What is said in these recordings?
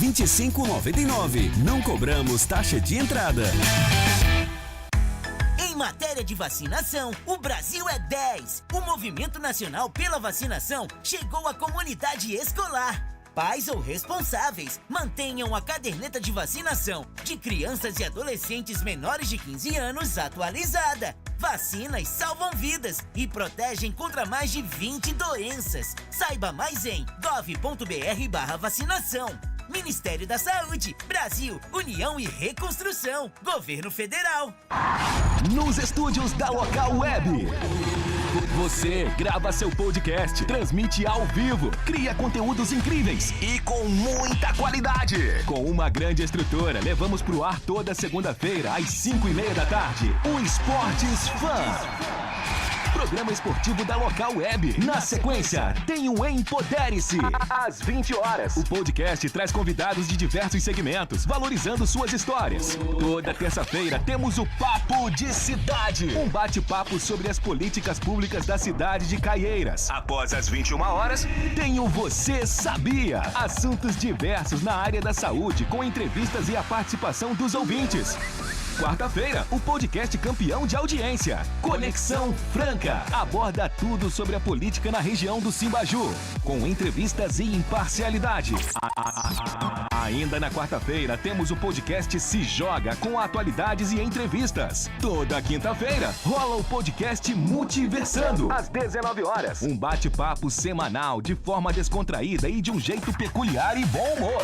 25,99. Não cobramos taxa de entrada. Em matéria de vacinação, o Brasil é 10. O Movimento Nacional pela Vacinação chegou à comunidade escolar. Pais ou responsáveis, mantenham a caderneta de vacinação de crianças e adolescentes menores de 15 anos atualizada. Vacinas salvam vidas e protegem contra mais de 20 doenças. Saiba mais em gov.br/vacinação. Ministério da Saúde, Brasil, União e Reconstrução, Governo Federal. Nos estúdios da Local Web. Você grava seu podcast, transmite ao vivo, cria conteúdos incríveis e com muita qualidade. Com uma grande estrutura, levamos pro ar toda segunda-feira às 5:30 da tarde. O Esportes Fã. Programa esportivo da Local Web. Na sequência, tem o Empodere-se. Às 20 horas. O podcast traz convidados de diversos segmentos, valorizando suas histórias. Toda terça-feira temos o Papo de Cidade. Um bate-papo sobre as políticas públicas da cidade de Caieiras. Após as 21 horas, tem o Você Sabia? Assuntos diversos na área da saúde, com entrevistas e a participação dos ouvintes. Quarta-feira, o podcast campeão de audiência, Conexão Franca, aborda tudo sobre a política na região do Simbaju, com entrevistas e imparcialidade. Ainda na quarta-feira, temos o podcast Se Joga, com atualidades e entrevistas. Toda quinta-feira, rola o podcast Multiversando, às 19 horas. Um bate-papo semanal, de forma descontraída e de um jeito peculiar e bom humor.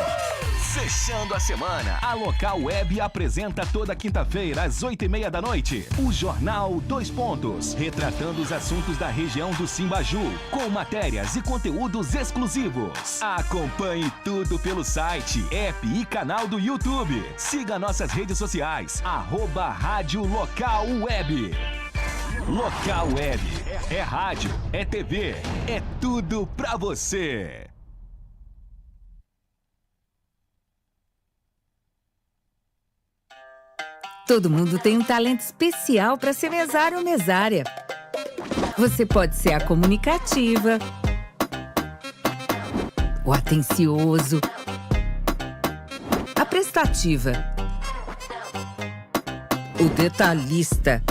Fechando a semana, a Local Web apresenta toda quinta-feira, às 8:30 da noite, o Jornal 2 Pontos, retratando os assuntos da região do Simbaju, com matérias e conteúdos exclusivos. Acompanhe tudo pelo site, app e canal do YouTube. Siga nossas redes sociais, @Rádio Local Web. Local Web, é rádio, é TV, é tudo pra você. Todo mundo tem um talento especial para ser mesário ou mesária. Você pode ser a comunicativa, o atencioso, a prestativa, o detalhista.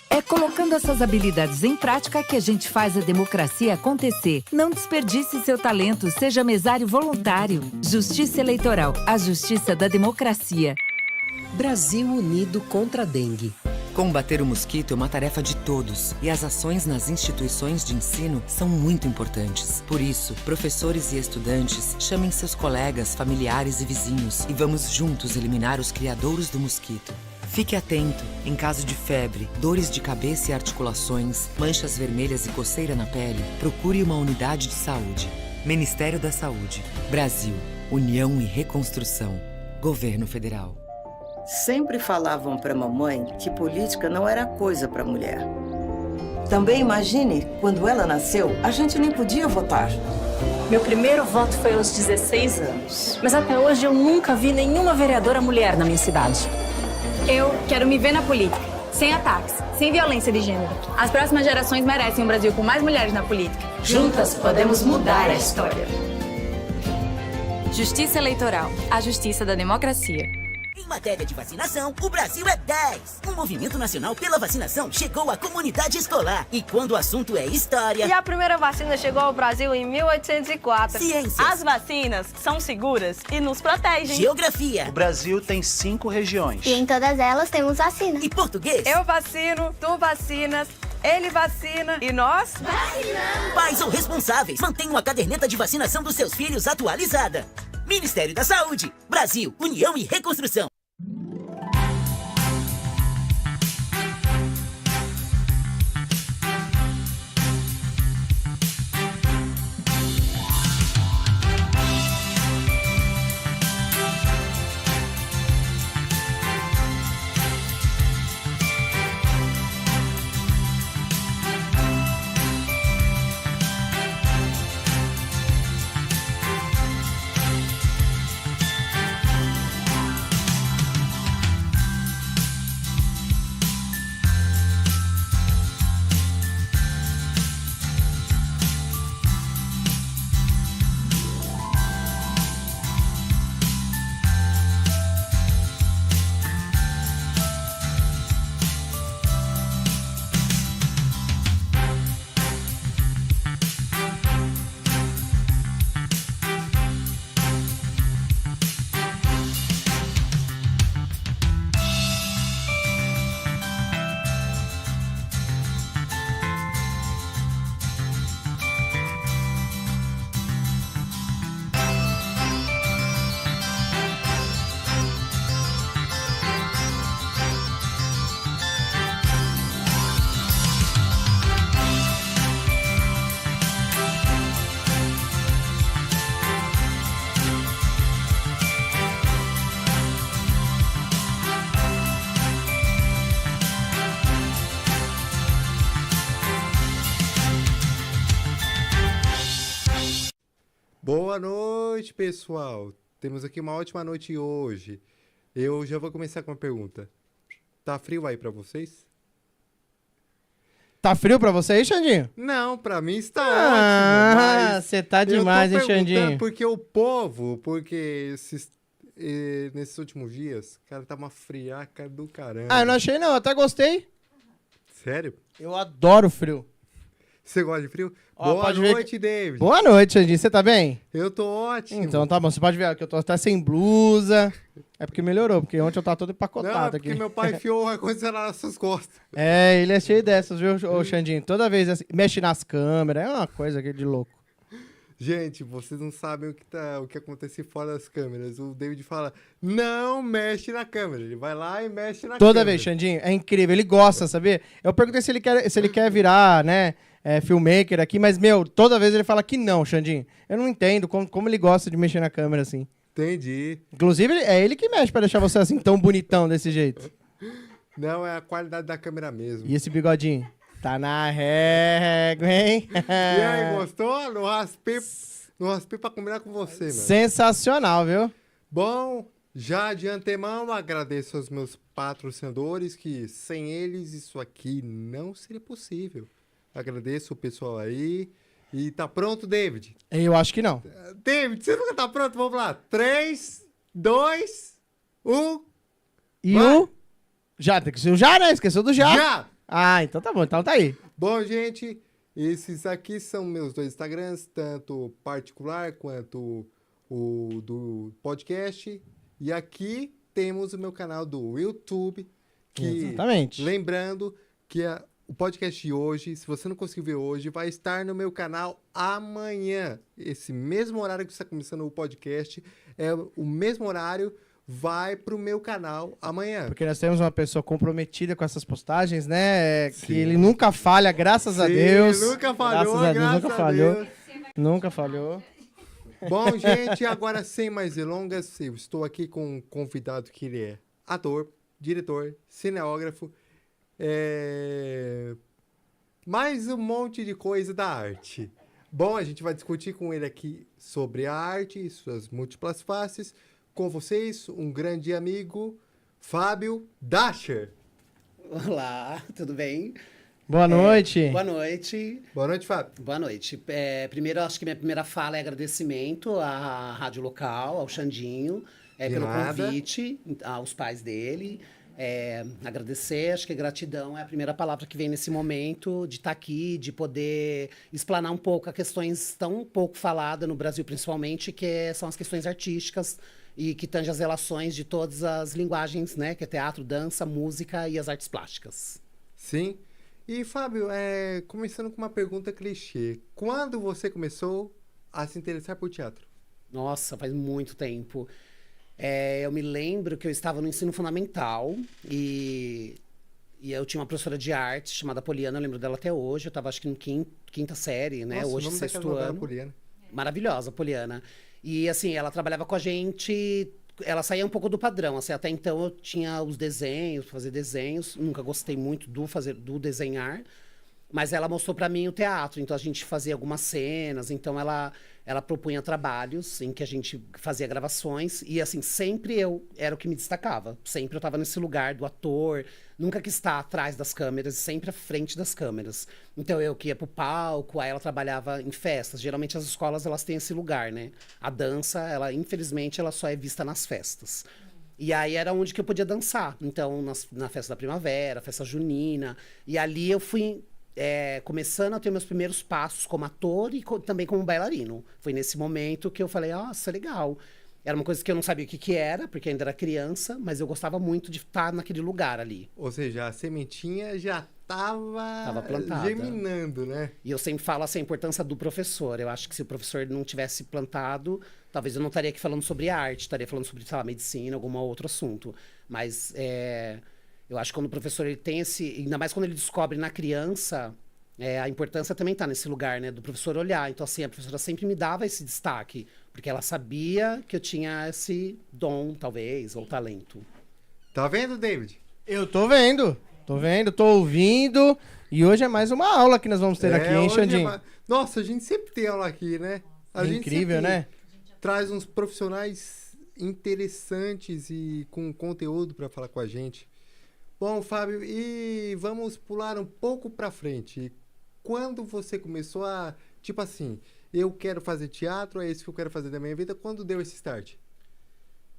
É colocando essas habilidades em prática que a gente faz a democracia acontecer. Não desperdice seu talento, seja mesário voluntário. Justiça Eleitoral, a justiça da democracia. Brasil unido contra a dengue. Combater o mosquito é uma tarefa de todos e as ações nas instituições de ensino são muito importantes. Por isso, professores e estudantes chamem seus colegas, familiares e vizinhos e vamos juntos eliminar os criadouros do mosquito. Fique atento. Em caso de febre, dores de cabeça e articulações, manchas vermelhas e coceira na pele, procure uma unidade de saúde. Ministério da Saúde. Brasil. União e Reconstrução. Governo Federal. Sempre falavam para mamãe que política não era coisa para mulher. Também imagine, quando ela nasceu, a gente nem podia votar. Meu primeiro voto foi aos 16 anos. Mas até hoje eu nunca vi nenhuma vereadora mulher na minha cidade. Eu quero me ver na política, sem ataques, sem violência de gênero. As próximas gerações merecem um Brasil com mais mulheres na política. Juntas podemos mudar a história. Justiça Eleitoral, a justiça da democracia. Em matéria de vacinação, o Brasil é 10. O Movimento Nacional pela Vacinação chegou à comunidade escolar. E quando o assunto é história... E a primeira vacina chegou ao Brasil em 1804. Ciências. As vacinas são seguras e nos protegem. Geografia. O Brasil tem 5 regiões. E em todas elas temos vacina. E português. Eu vacino, tu vacinas, ele vacina e nós... vacinamos. Pais ou responsáveis, mantenham a caderneta de vacinação dos seus filhos atualizada. Ministério da Saúde, Brasil, União e Reconstrução. pessoal. Temos aqui uma ótima noite hoje. Eu já vou começar com uma pergunta. Tá frio aí pra vocês? Tá frio pra você aí, Xandinho? Não, pra mim está ótimo. Mas você tá demais, hein, Xandinho? Porque o povo, nesses últimos dias, cara, tá uma friaca do caramba. Ah, eu não achei não, eu até gostei. Sério? Eu adoro frio. Você gosta de frio? Ó, Boa noite, David. Boa noite, Xandinho. Você tá bem? Eu tô ótimo. Então tá bom, você pode ver que eu tô até sem blusa. É porque melhorou, porque ontem eu tava todo empacotado aqui. Porque meu pai enfiou o ar-condicionado nas suas costas. É, ele é cheio dessas, viu, ô Xandinho? Toda vez assim, mexe nas câmeras, é uma coisa aqui de louco. Gente, vocês não sabem o que acontece fora das câmeras. O David fala, não mexe na câmera. Ele vai lá e mexe na câmera. Toda vez, Xandinho, é incrível. Ele gosta, sabia? Eu perguntei se ele quer virar, né, filmmaker aqui, mas, toda vez ele fala que não, Xandinho. Eu não entendo como ele gosta de mexer na câmera assim. Entendi. Inclusive, é ele que mexe pra deixar você assim tão bonitão desse jeito. Não, é a qualidade da câmera mesmo. E esse bigodinho? Tá na régua, hein? E aí, gostou? Não raspei pra combinar com você, mano. Sensacional, viu? Bom, já de antemão agradeço aos meus patrocinadores, que sem eles isso aqui não seria possível. Agradeço o pessoal aí. E tá pronto, David? Eu acho que não. David, você nunca tá pronto? Vamos lá. 3, 2, 1... E o... Já, tem que ser o já, né? Esqueceu do já. Já! Ah, então tá bom. Então tá aí. Bom, gente, esses aqui são meus 2 Instagrams, tanto particular quanto o do podcast. E aqui temos o meu canal do YouTube. Exatamente. Lembrando que o podcast de hoje, se você não conseguiu ver hoje, vai estar no meu canal amanhã. Esse mesmo horário que está começando o podcast, é o mesmo horário, vai pro meu canal amanhã. Porque nós temos uma pessoa comprometida com essas postagens, né? Que ele nunca falha, graças a Deus. Nunca falhou, Nunca falhou. Bom, gente, agora sem mais delongas, eu estou aqui com um convidado que ele é ator, diretor, cineógrafo, mais um monte de coisa da arte. Bom, a gente vai discutir com ele aqui sobre a arte e suas múltiplas faces. Com vocês, um grande amigo, Fábio Dacher. Olá, tudo bem? Boa noite. Boa noite. Boa noite, Fábio. Boa noite. Primeiro, acho que minha primeira fala é agradecimento à rádio local, ao Xandinho, pelo convite, aos pais dele. Agradecer, acho que gratidão é a primeira palavra que vem nesse momento de estar aqui, de poder explanar um pouco as questões tão pouco faladas no Brasil, principalmente, que são as questões artísticas e que tangem as relações de todas as linguagens, né? Que é teatro, dança, música e as artes plásticas. Sim. E, Fábio, começando com uma pergunta clichê. Quando você começou a se interessar por teatro? Nossa, faz muito tempo. Eu me lembro que eu estava no ensino fundamental e eu tinha uma professora de arte chamada Poliana, eu lembro dela até hoje. Eu estava, acho que no quinta série, né? Nossa, hoje, sexto ano. Poliana. Maravilhosa, Poliana. E, assim, ela trabalhava com a gente, ela saía um pouco do padrão, assim, até então eu tinha os desenhos, fazer desenhos, nunca gostei muito do desenhar, mas ela mostrou pra mim o teatro, então a gente fazia algumas cenas, então ela propunha trabalhos em que a gente fazia gravações, e assim, sempre eu era o que me destacava, sempre eu tava nesse lugar do ator, nunca quis estar atrás das câmeras, sempre à frente das câmeras. Então eu que ia pro palco, aí ela trabalhava em festas, geralmente as escolas elas têm esse lugar, né? A dança, infelizmente, ela só é vista nas festas. E aí era onde que eu podia dançar, então na festa da primavera, festa junina, e ali eu fui começando a ter meus primeiros passos como ator e também como bailarino. Foi nesse momento que eu falei, nossa, legal. Era uma coisa que eu não sabia o que era, porque ainda era criança, mas eu gostava muito de estar naquele lugar ali. Ou seja, a sementinha já estava plantada, germinando, né? E eu sempre falo assim, a importância do professor. Eu acho que se o professor não tivesse plantado, talvez eu não estaria aqui falando sobre arte, estaria falando sobre, sei lá, medicina, algum outro assunto. Mas eu acho que quando o professor ele tem ainda mais quando ele descobre na criança, a importância também está nesse lugar, né? Do professor olhar. Então, assim, a professora sempre me dava esse destaque, porque ela sabia que eu tinha esse dom, talvez, ou talento. Tá vendo, David? Eu tô vendo, tô ouvindo. E hoje é mais uma aula que nós vamos ter aqui, hein, Xandinho? Nossa, a gente sempre tem aula aqui, né? Incrível, né? traz uns profissionais interessantes e com conteúdo para falar com a gente. Bom, Fábio, e vamos pular um pouco para frente. Quando você começou a, tipo assim, eu quero fazer teatro, é isso que eu quero fazer da minha vida, quando deu esse start?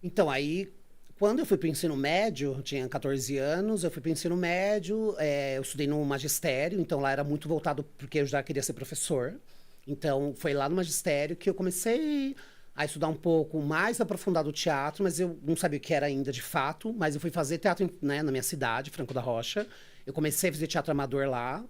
Então, aí, quando eu fui para o ensino médio, eu tinha 14 anos, eu fui para o ensino médio, eu estudei no magistério, então lá era muito voltado porque eu já queria ser professor. Então, foi lá no magistério que eu comecei a estudar um pouco mais aprofundado o teatro, mas eu não sabia o que era ainda de fato, mas eu fui fazer teatro, né, na minha cidade, Franco da Rocha. Eu comecei a fazer teatro amador lá,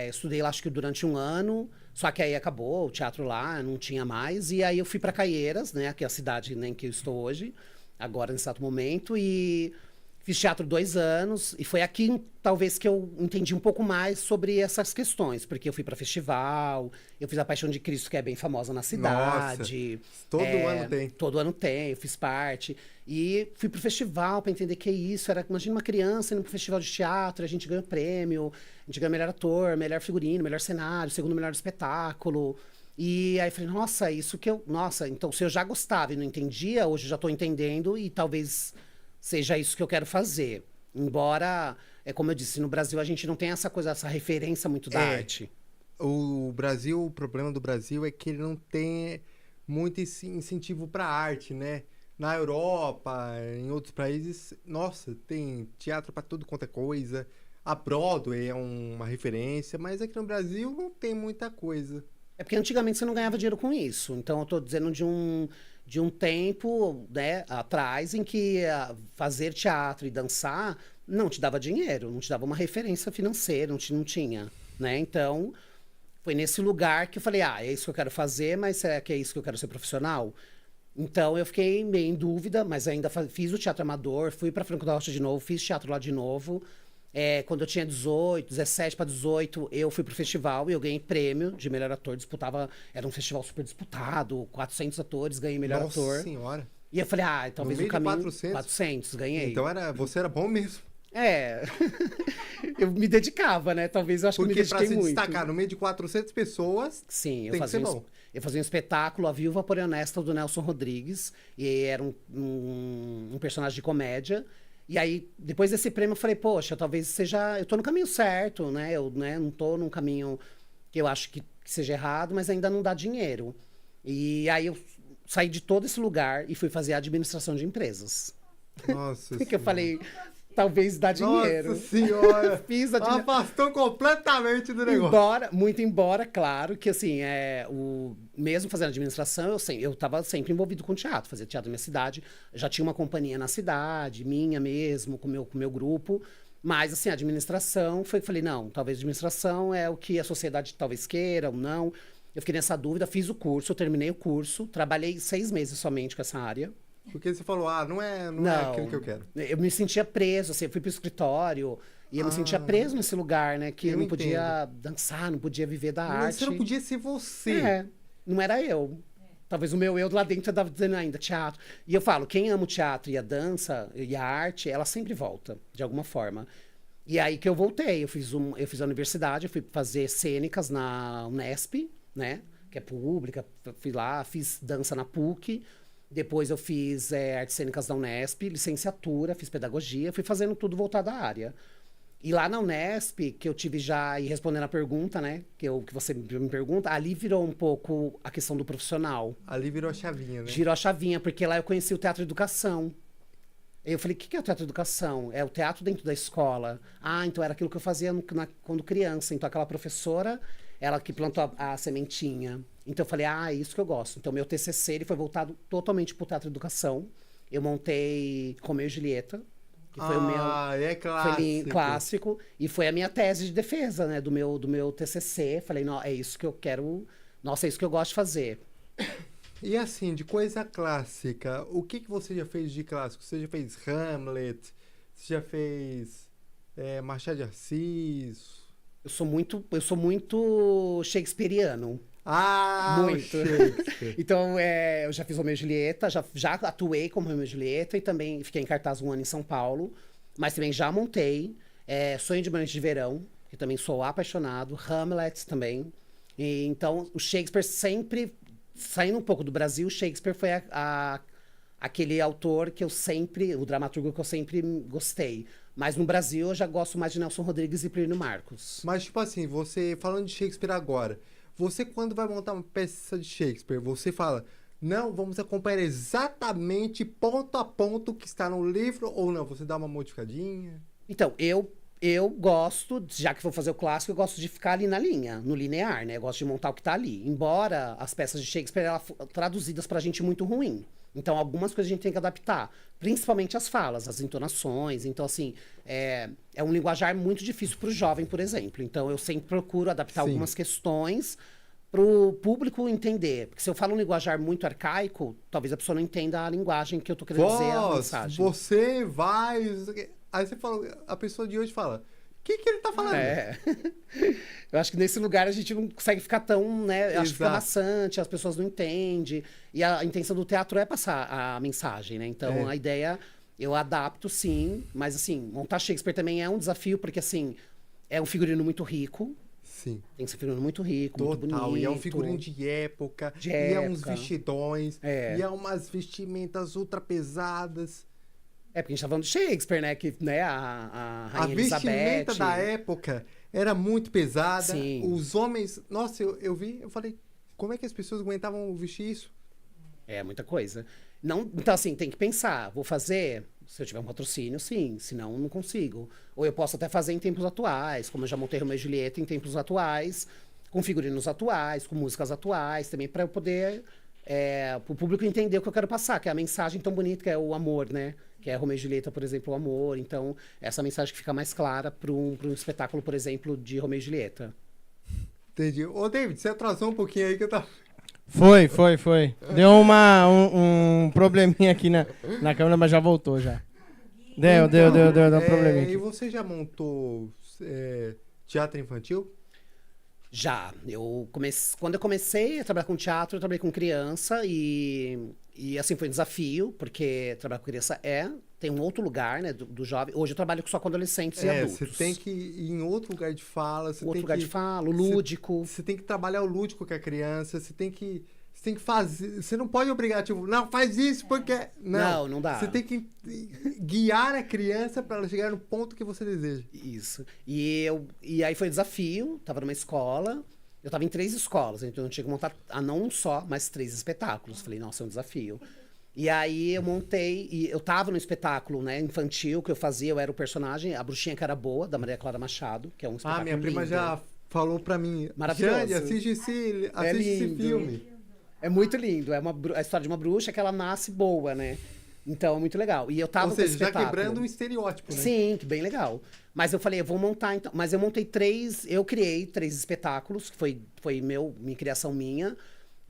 estudei lá acho que durante um ano, só que aí acabou o teatro lá, não tinha mais, e aí eu fui para Caieiras, né, que é a cidade, né, em que eu estou hoje, agora nesse exato momento, e fiz teatro 2 anos, e foi aqui, talvez, que eu entendi um pouco mais sobre essas questões, porque eu fui para festival, eu fiz a Paixão de Cristo, que é bem famosa na cidade. Nossa, todo ano tem. Todo ano tem, eu fiz parte. E fui pro festival para entender que é isso. Imagina uma criança indo pro festival de teatro, a gente ganha prêmio, a gente ganha melhor ator, melhor figurino, melhor cenário, segundo melhor espetáculo. E aí eu falei, nossa, isso que eu... Nossa, então se eu já gostava e não entendia, hoje eu já tô entendendo e talvez seja isso que eu quero fazer. Embora, como eu disse, no Brasil a gente não tem essa coisa, essa referência muito da arte. O Brasil, o problema do Brasil é que ele não tem muito esse incentivo para arte, né? Na Europa, em outros países, nossa, tem teatro para tudo quanto é coisa. A Broadway é uma referência, mas aqui no Brasil não tem muita coisa. É porque antigamente você não ganhava dinheiro com isso. Então eu tô dizendo de um tempo, né, atrás em que fazer teatro e dançar não te dava dinheiro, não te dava uma referência financeira, não tinha, né? Então, foi nesse lugar que eu falei, é isso que eu quero fazer, mas será que é isso que eu quero ser profissional? Então, eu fiquei meio em dúvida, mas ainda fiz o teatro amador, fui para Franco da Rocha de novo, fiz teatro lá de novo. Quando eu tinha 17 para 18, eu fui pro festival e eu ganhei prêmio de melhor ator. Era um festival super disputado, 400 atores, ganhei melhor ator. Nossa senhora. E eu falei, talvez no caminho... 400, ganhei. Então você era bom mesmo. Eu me dedicava, né? Talvez eu acho que eu me dediquei muito. Porque pra se destacar no meio de 400 pessoas, sim, tem que ser bom. Eu fazia um espetáculo, A Viúva Porém Honesta, do Nelson Rodrigues. E era um personagem de comédia. E aí, depois desse prêmio, eu falei, poxa, talvez seja... Eu tô no caminho certo, né? Eu não tô num caminho que eu acho que seja errado, mas ainda não dá dinheiro. E aí, eu saí de todo esse lugar e fui fazer administração de empresas. Nossa Porque eu falei, talvez dá dinheiro. Nossa senhora! Fiz afastou completamente do negócio. Muito embora, claro, que assim, mesmo fazendo administração, eu estava sempre envolvido com teatro, fazia teatro na minha cidade, já tinha uma companhia na cidade, minha mesmo, com o meu grupo, mas assim, a administração, falei, não, talvez administração é o que a sociedade talvez queira ou não. Eu fiquei nessa dúvida, fiz o curso, terminei o curso, trabalhei 6 meses somente com essa área. Porque você falou, não é aquilo que eu quero. Eu me sentia preso, assim, eu fui pro escritório e eu me sentia preso nesse lugar, né? Que eu não podia dançar, não podia viver da arte. Você não podia ser você. Não era eu. Talvez o meu eu lá dentro estava dizendo ainda teatro. E eu falo, quem ama o teatro e a dança e a arte, ela sempre volta, de alguma forma. E aí que eu voltei, eu fiz a universidade, eu fui fazer cênicas na Unesp, né? Que é pública, fui lá, fiz dança na PUC. Depois eu fiz artes cênicas da Unesp, licenciatura, fiz pedagogia, fui fazendo tudo voltado à área. E lá na Unesp, que eu tive já, e respondendo a pergunta, né, que você me pergunta, ali virou um pouco a questão do profissional. Ali virou a chavinha, né? Virou a chavinha, porque lá eu conheci o Teatro Educação. Eu falei, o que é o Teatro Educação? É o teatro dentro da escola. Então era aquilo que eu fazia quando criança. Então aquela professora, ela que plantou a sementinha. Então eu falei, é isso que eu gosto. Então meu TCC ele foi voltado totalmente para o Teatro Educação. Eu montei Romeu e Julieta, que foi o meu clássico. Clássico. E foi a minha tese de defesa, né, do meu TCC. Falei, não, é isso que eu quero. Nossa, é isso que eu gosto de fazer. E assim, de coisa clássica, o que você já fez de clássico? Você já fez Hamlet? Você já fez Machado de Assis? Eu sou muito shakespeariano. Muito. Então, eu já fiz Romeu e Julieta, já atuei como Romeu e Julieta e também fiquei em cartaz 1 ano em São Paulo, mas também já montei Sonho de uma Noite de Verão, que também sou apaixonado, Hamlet também. E, então, o Shakespeare sempre saindo um pouco do Brasil, Shakespeare foi aquele autor que eu sempre, o dramaturgo que eu sempre gostei. Mas no Brasil eu já gosto mais de Nelson Rodrigues e Plínio Marcos. Mas, tipo assim, você, falando de Shakespeare agora, você quando vai montar uma peça de Shakespeare, você fala, não, vamos acompanhar exatamente ponto a ponto que está no livro, ou não? Você dá uma modificadinha? Então, eu gosto, já que vou fazer o clássico, eu gosto de ficar ali na linha, no linear, né? Eu gosto de montar o que tá ali. Embora as peças de Shakespeare, elas traduzidas pra gente muito ruim. Então, algumas coisas a gente tem que adaptar. Principalmente as falas, as entonações. Então, assim, é um linguajar muito difícil pro jovem, por exemplo. Então, eu sempre procuro adaptar algumas questões pro público entender. Porque se eu falo um linguajar muito arcaico, talvez a pessoa não entenda a linguagem que eu tô querendo dizer, a mensagem. Você vai... Aí você fala, a pessoa de hoje fala, o que ele tá falando? Eu acho que nesse lugar a gente não consegue ficar tão, né? Eu acho que fica maçante, as pessoas não entendem. E a intenção do teatro é passar a mensagem, né? Então, a ideia, eu adapto sim, mas assim, montar Shakespeare também é um desafio, porque assim, é um figurino muito rico. Sim. Tem que ser um figurino muito rico, muito bonito. E é um figurino de época. E é uns vestidões. E é umas vestimentas ultra pesadas. É, porque a gente tá falando de Shakespeare, né? Que, né, a Rainha Elizabeth... A vestimenta da época era muito pesada. Sim. Os homens... Nossa, eu vi, eu falei, como é que as pessoas aguentavam vestir isso? É, muita coisa. Não, então, assim, tem que pensar. Vou fazer... Se eu tiver um patrocínio, sim. Senão, não consigo. Ou eu posso até fazer em tempos atuais. Como eu já montei Romeu e Julieta em tempos atuais. Com figurinos atuais, com músicas atuais. Também para eu poder... para o público entender o que eu quero passar. Que é a mensagem tão bonita, que é o amor, né? Que é Romeu e Julieta, por exemplo, o amor. Então, essa mensagem que fica mais clara para um espetáculo, por exemplo, de Romeu e Julieta. Entendi. Ô, David, você atrasou um pouquinho aí que eu tava... Foi. Deu um probleminha aqui na câmera, mas já voltou já. Deu um probleminha aqui. E você já montou teatro infantil? Já. Quando eu comecei a trabalhar com teatro, eu trabalhei com criança e assim, foi um desafio, porque trabalhar com criança tem um outro lugar, né, do jovem. Hoje eu trabalho só com adolescentes e adultos. Você tem que ir em outro lugar de fala. O lúdico. Você tem que trabalhar o lúdico com a criança, você tem que fazer... Você não pode obrigar, tipo, não, faz isso, porque... Não dá. Você tem que guiar a criança para ela chegar no ponto que você deseja. Isso. E aí foi um desafio, tava numa escola... Eu estava em 3 escolas, então eu tinha que montar, não um só, mas 3 espetáculos. Falei, nossa, é um desafio. E aí eu montei, e eu estava no espetáculo, né, infantil, que eu fazia, eu era o personagem, a Bruxinha que era boa, da Maria Clara Machado, que é um espetáculo minha prima lindo. Já falou pra mim, maravilhoso. Jane, assiste esse filme. É muito lindo, é a história de uma bruxa que ela nasce boa, né? Então é muito legal. E eu tava Ou seja, já quebrando um estereótipo, né? Sim, que bem legal. Mas eu falei, eu vou montar então. Mas eu montei 3, eu criei 3 espetáculos, que foi minha criação minha.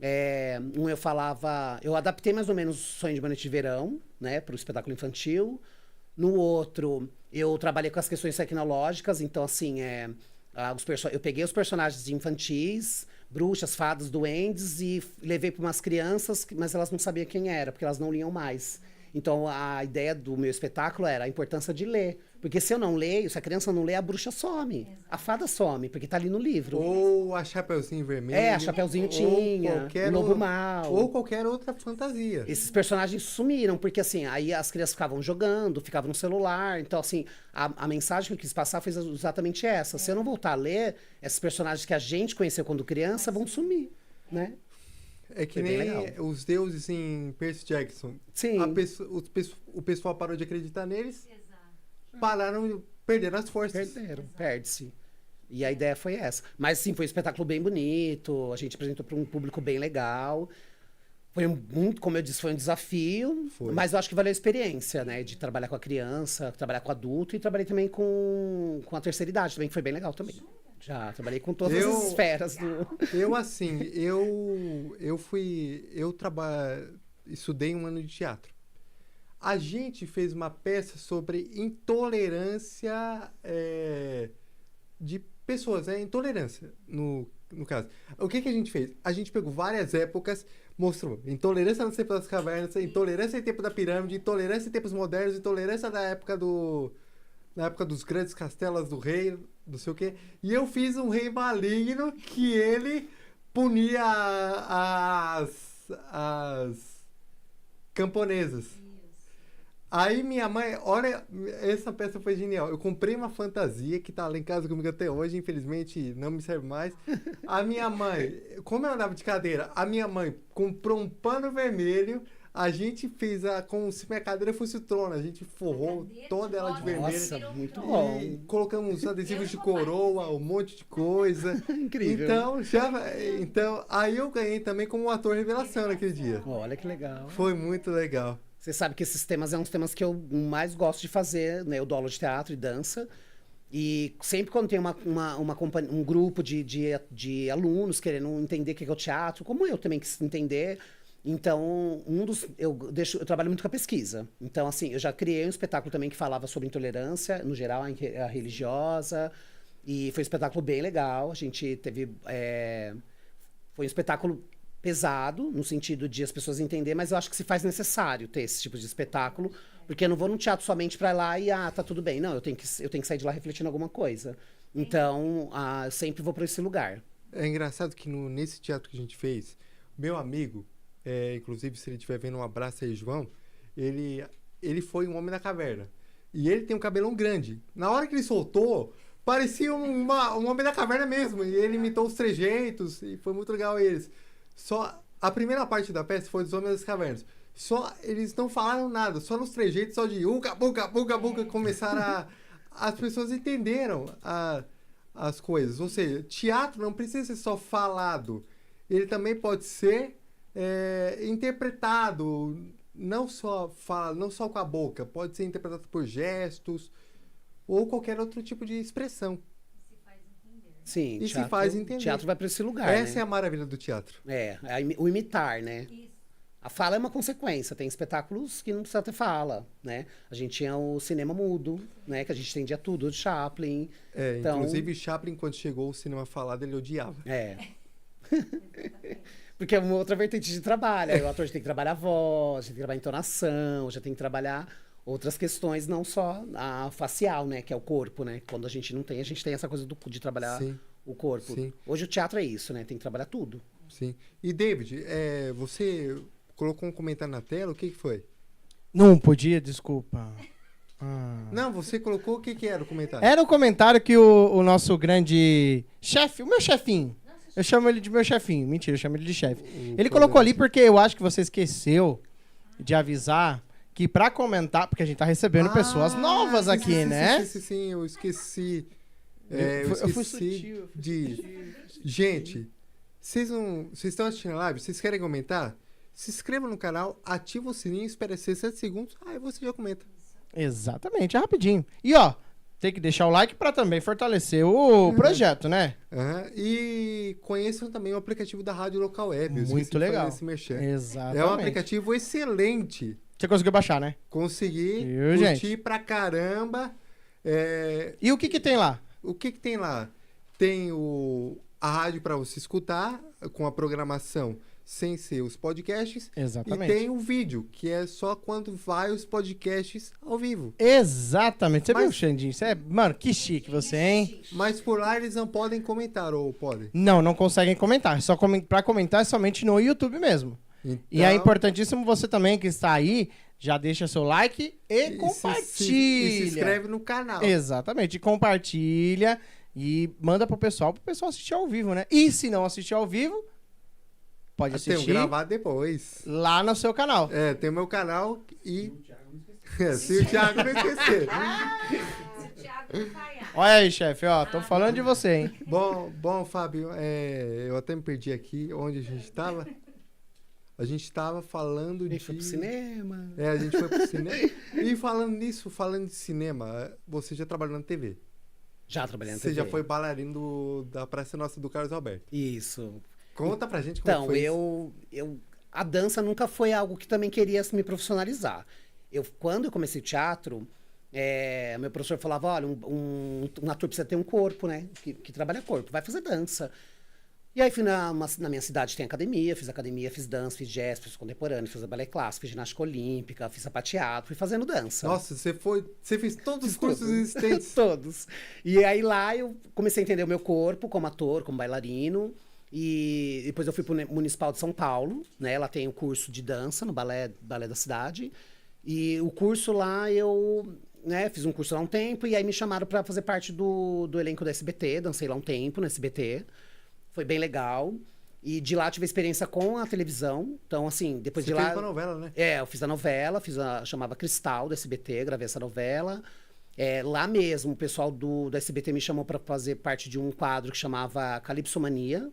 Eu falava, eu adaptei mais ou menos Sonho de Noite de Verão, né, para o espetáculo infantil. No outro, eu trabalhei com as questões tecnológicas, então assim, eu peguei os personagens infantis, bruxas, fadas, duendes, e levei para umas crianças, mas elas não sabiam quem era, porque elas não liam mais. Então, a ideia do meu espetáculo era a importância de ler. Porque se eu não leio, se a criança não lê, a bruxa some. A fada some, porque tá ali no livro. Ou a Chapeuzinho Vermelho. A Chapeuzinho tinha, o Lobo Mal. Ou qualquer outra fantasia. Esses personagens sumiram, porque assim, aí as crianças ficavam jogando, ficavam no celular. Então, assim, a mensagem que eu quis passar foi exatamente essa. Se eu não voltar a ler, esses personagens que a gente conheceu quando criança vão sumir, né? É que nem os deuses em Percy Jackson. Sim. O pessoal parou de acreditar neles. Perderam as forças. Perde-se. E a ideia foi essa. Mas sim, foi um espetáculo bem bonito. A gente apresentou para um público bem legal. Foi como eu disse, foi um desafio. Mas eu acho que valeu a experiência, né? De trabalhar com a criança, trabalhar com o adulto. E trabalhei também com a terceira idade também, que foi bem legal também. Já trabalhei com todas as esferas do... Estudei um ano de teatro. A gente fez uma peça sobre intolerância de pessoas, intolerância, no caso. O que a gente fez? A gente pegou várias épocas, mostrou intolerância no tempo das cavernas, intolerância em tempo da pirâmide, intolerância em tempos modernos, intolerância na época dos grandes castelos do rei, não sei o quê. E eu fiz um rei maligno que ele punir as camponesas. Aí minha mãe, olha, essa peça foi genial. Eu comprei uma fantasia que tá lá em casa comigo até hoje, infelizmente não me serve mais. A minha mãe, como eu andava de cadeira, a minha mãe comprou um pano vermelho, a gente fez como se minha cadeira fosse o trono, a gente forrou toda ela de vermelho. Nossa, muito bom. E colocamos adesivos de coroa, um monte de coisa. Incrível. Então, aí eu ganhei também como ator revelação naquele dia. Olha que legal. Foi muito legal. Você sabe que esses temas são os temas que eu mais gosto de fazer, né? Eu dou aula de teatro e dança. E sempre quando tem um grupo de alunos querendo entender o que é o teatro, como eu também quis entender. Então, eu trabalho muito com a pesquisa. Então, assim, eu já criei um espetáculo também que falava sobre intolerância, no geral, a religiosa. E foi um espetáculo bem legal. A gente teve... foi um espetáculo pesado, no sentido de as pessoas entenderem, mas eu acho que se faz necessário ter esse tipo de espetáculo, porque eu não vou num teatro somente pra ir lá e, tá tudo bem. Não, eu tenho que sair de lá refletindo alguma coisa. Então, eu sempre vou pra esse lugar. É engraçado que nesse teatro que a gente fez, meu amigo, inclusive se ele estiver vendo, um abraço aí, João, ele foi um homem da caverna. E ele tem um cabelão grande. Na hora que ele soltou, parecia um homem da caverna mesmo. E ele imitou os trejeitos, e foi muito legal eles. Só a primeira parte da peça foi dos Homens das Cavernas. Só eles não falaram nada, só nos trejeitos, só de uca, buca, buca, buca, começaram as pessoas entenderam as coisas. Ou seja, teatro não precisa ser só falado. Ele também pode ser interpretado, não só com a boca, pode ser interpretado por gestos ou qualquer outro tipo de expressão. Sim, se faz entender. Teatro vai para esse lugar, Essa é a maravilha do teatro. O imitar, né? Isso. A fala é uma consequência. Tem espetáculos que não precisa ter fala, né? A gente tinha o cinema mudo, né? Que a gente entendia tudo de Chaplin. Então... Inclusive Chaplin, quando chegou o cinema falado, ele odiava. Porque é uma outra vertente de trabalho. Aí o ator já tem que trabalhar a voz, já tem que trabalhar a entonação, já tem que trabalhar outras questões, não só a facial, né? Que é o corpo, né? Quando a gente não tem, a gente tem essa coisa de trabalhar o corpo. Sim. Hoje o teatro é isso, né? Tem que trabalhar tudo. Sim. E, David, você colocou um comentário na tela, o que foi? Não podia, desculpa. Não, você colocou, o que era o comentário? Era o comentário que o nosso grande chefe, o meu chefinho, eu chamo ele de meu chefinho, mentira, eu chamo ele de chefe. Ele colocou ali porque eu acho que você esqueceu de avisar que pra comentar, porque a gente tá recebendo pessoas novas aqui, né? Sim, eu esqueci. Eu fui sutil. Gente, vocês estão assistindo a live? Vocês querem comentar? Se inscreva no canal, ativa o sininho, espera 60 segundos, aí você já comenta. Exatamente, é rapidinho. E ó, tem que deixar o like pra também fortalecer o projeto, né? E conheçam também o aplicativo da Rádio Local Web. Muito legal. Exatamente. É um aplicativo excelente. Você conseguiu baixar, né? Consegui. Curti gente? Pra caramba. E o que tem lá? O que tem lá? Tem a rádio para você escutar, com a programação sem ser os podcasts. Exatamente. E tem o vídeo, que é só quando vai os podcasts ao vivo. Exatamente. Você viu, Xandinho? Mano, que chique você, hein? Mas por lá eles não podem comentar, ou podem? Não conseguem comentar. Só pra comentar é somente no YouTube mesmo. Então... E é importantíssimo você também que está aí, já deixa seu like e compartilha. E se inscreve no canal. Exatamente, e compartilha e manda pro pessoal assistir ao vivo, né? E se não assistir ao vivo, pode assistir. Tem gravar depois. Lá no seu canal. Tem o meu canal e... Se o Thiago não esquecer. Olha aí, chefe, ó, tô falando de você, hein? Bom, Fábio, eu até me perdi aqui onde a gente estava. A gente estava falando A gente foi pro cinema. A gente foi pro cinema. E falando de cinema, você já trabalhou na TV? Já trabalhei na TV. Você já foi bailarino da Praça Nossa do Carlos Alberto. Isso. Conta pra gente como foi isso. A dança nunca foi algo que também queria me profissionalizar. Quando eu comecei o teatro, meu professor falava, olha, um ator precisa ter um corpo, né? Que trabalha corpo, vai fazer dança. E aí fui na minha cidade, tem academia, fiz dança, fiz jazz, fiz contemporâneo, fiz balé clássico, fiz ginástica olímpica, fiz sapateado, fui fazendo dança. Nossa, você fez todos os cursos existentes? Todos. E aí lá eu comecei a entender o meu corpo como ator, como bailarino. E depois eu fui pro Municipal de São Paulo, né? Ela tem o curso de dança no balé da cidade. E o curso lá fiz um curso lá um tempo e aí me chamaram para fazer parte do elenco da SBT, dancei lá um tempo no SBT. Foi bem legal. E de lá tive experiência com a televisão. Então, assim, depois Você de lá... fez uma novela, né? Eu fiz a novela, chamava Cristal, do SBT, gravei essa novela. Lá mesmo, o pessoal do SBT me chamou para fazer parte de um quadro que chamava Calypsomania,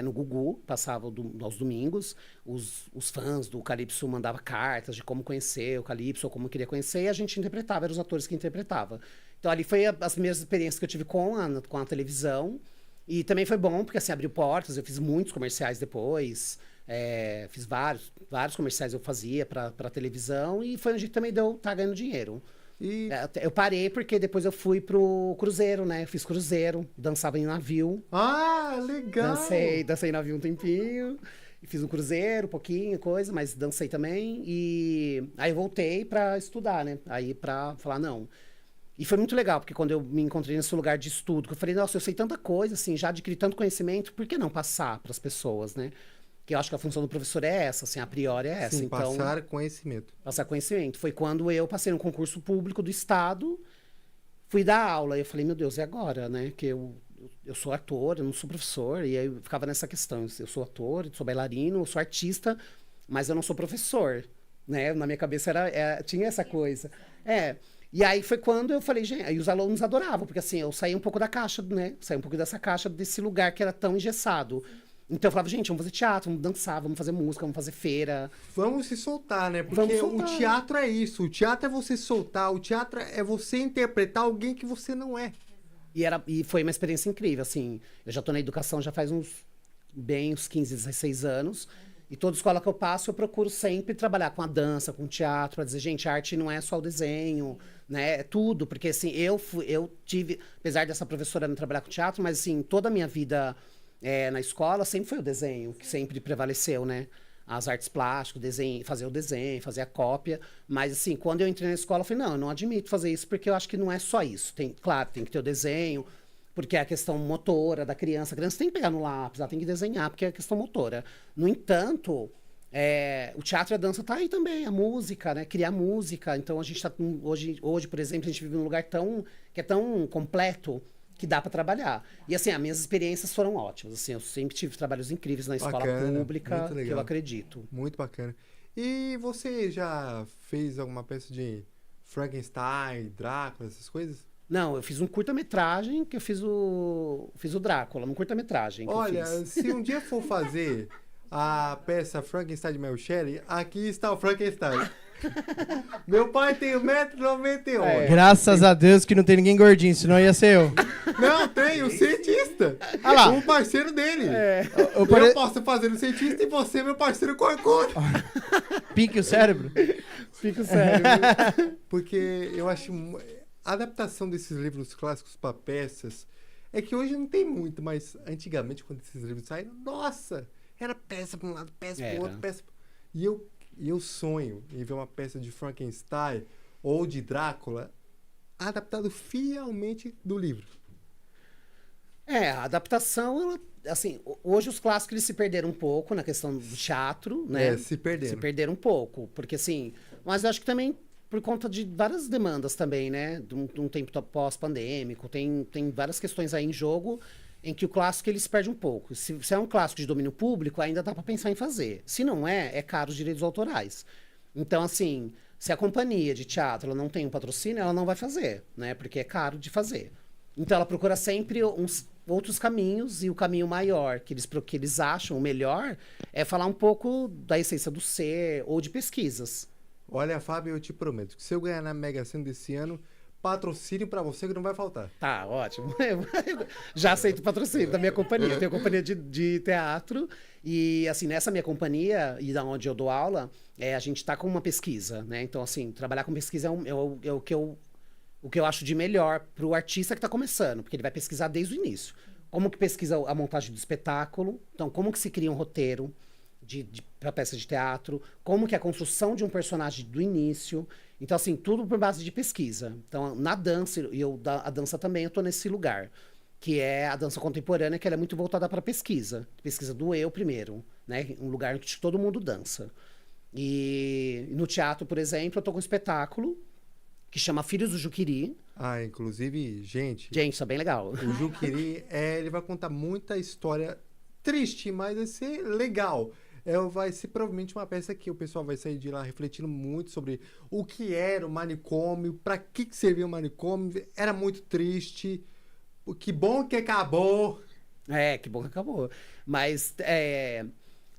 no Gugu, passava aos domingos. Os fãs do Calypso mandavam cartas de como conhecer o Calypso, ou como queria conhecer, e a gente interpretava, eram os atores que interpretavam. Então, ali foi as primeiras experiências que eu tive com a televisão. E também foi bom, porque assim, abriu portas, eu fiz muitos comerciais depois, fiz vários comerciais eu fazia pra televisão, e foi onde também tá ganhando dinheiro. Eu parei porque depois eu fui pro cruzeiro, né? Eu fiz cruzeiro, dançava em navio. Ah, legal! Dancei em navio um tempinho, e fiz um cruzeiro, um pouquinho, coisa, mas dancei também, e aí eu voltei pra estudar, né? Aí pra falar, não... E foi muito legal, porque quando eu me encontrei nesse lugar de estudo, que eu falei, nossa, eu sei tanta coisa, assim, já adquiri tanto conhecimento, por que não passar para as pessoas, né? Que eu acho que a função do professor é essa, assim, a priori é essa. Sim, então, passar conhecimento. Passar conhecimento. Foi quando eu passei no concurso público do Estado, fui dar aula, e eu falei, meu Deus, e agora, né? Que eu sou ator, eu não sou professor, e aí eu ficava nessa questão, eu sou ator, sou bailarino, eu sou artista, mas eu não sou professor, né? Na minha cabeça tinha essa coisa. E aí foi quando eu falei, gente, aí os alunos adoravam, porque assim, eu saí um pouco da caixa, né? Saí um pouco dessa caixa, desse lugar que era tão engessado. Então eu falava, gente, vamos fazer teatro, vamos dançar, vamos fazer música, vamos fazer feira. Vamos se soltar, né? Porque o teatro é isso, o teatro é você soltar, o teatro é você interpretar alguém que você não é. E foi uma experiência incrível, assim. Eu já tô na educação já faz uns 15, 16 anos. E toda escola que eu passo, eu procuro sempre trabalhar com a dança, com o teatro, para dizer, gente, a arte não é só o desenho, né? É tudo. Porque, assim, eu tive, apesar dessa professora não trabalhar com teatro, mas, assim, toda a minha vida na escola sempre foi o desenho, que sempre prevaleceu, né? As artes plásticas, fazer o desenho, fazer a cópia. Mas, assim, quando eu entrei na escola, eu falei, não, eu não admito fazer isso, porque eu acho que não é só isso. Claro, tem que ter o desenho, porque é a questão motora da criança. A criança tem que pegar no lápis, ela tem que desenhar, porque é a questão motora. No entanto, o teatro e a dança tá aí também, a música, né? Criar música. Então, a gente tá... Hoje, por exemplo, a gente vive num lugar que é tão completo que dá para trabalhar. E, assim, as minhas experiências foram ótimas. Assim, eu sempre tive trabalhos incríveis na escola pública, que eu acredito. Muito bacana. E você já fez alguma peça de Frankenstein, Drácula, essas coisas? Não, eu fiz um curta-metragem, que eu fiz o Drácula, um curta-metragem. Olha, se um dia for fazer a peça Frankenstein de Mary Shelley, aqui está o Frankenstein. Meu pai tem 1,91 m. Graças a Deus que não tem ninguém gordinho, senão ia ser eu. Não, tem o cientista. Ah lá. O parceiro dele. Eu posso fazer o cientista e você, meu parceiro corcunda. Pique o cérebro. Pique o cérebro. Porque eu acho... A adaptação desses livros clássicos para peças é que hoje não tem muito, mas antigamente, quando esses livros saíram, nossa, era peça para um lado, peça para o outro, peça... E eu sonho em ver uma peça de Frankenstein ou de Drácula adaptado fielmente do livro. A adaptação, ela, assim, hoje os clássicos eles se perderam um pouco na questão do teatro, né? Se perderam. Se perderam um pouco, porque assim... Mas eu acho que também por conta de várias demandas também, né? De um tempo pós-pandêmico, tem várias questões aí em jogo em que o clássico ele se perde um pouco. Se é um clássico de domínio público, ainda dá para pensar em fazer. Se não é caro os direitos autorais. Então, assim, se a companhia de teatro ela não tem um patrocínio, ela não vai fazer, né? Porque é caro de fazer. Então, ela procura sempre outros caminhos, e o caminho maior que eles acham o melhor é falar um pouco da essência do ser ou de pesquisas. Olha, Fábio, eu te prometo que se eu ganhar na Mega Sena desse ano, patrocínio pra você que não vai faltar. Tá, ótimo. Já aceito o patrocínio da minha companhia. Eu tenho companhia de teatro e, assim, nessa minha companhia e da onde eu dou aula, a gente tá com uma pesquisa, né? Então, assim, trabalhar com pesquisa é o que eu acho de melhor pro artista que tá começando, porque ele vai pesquisar desde o início. Como que pesquisa a montagem do espetáculo, então como que se cria um roteiro para peça de teatro, como que é a construção de um personagem do início. Então, assim, tudo por base de pesquisa. Então, na dança, a dança também, eu tô nesse lugar. que é a dança contemporânea, que ela é muito voltada para pesquisa do eu primeiro, né? Um lugar que todo mundo dança. E no teatro, por exemplo, eu tô com um espetáculo que chama Filhos do Juqueri. Ah, inclusive, gente, isso é bem legal. O Juqueri, ele vai contar muita história triste, mas vai ser legal. Vai ser provavelmente uma peça que o pessoal vai sair de lá refletindo muito sobre o que era o manicômio, para que servia o manicômio. Era muito triste. Que bom que acabou. Que bom que acabou. Mas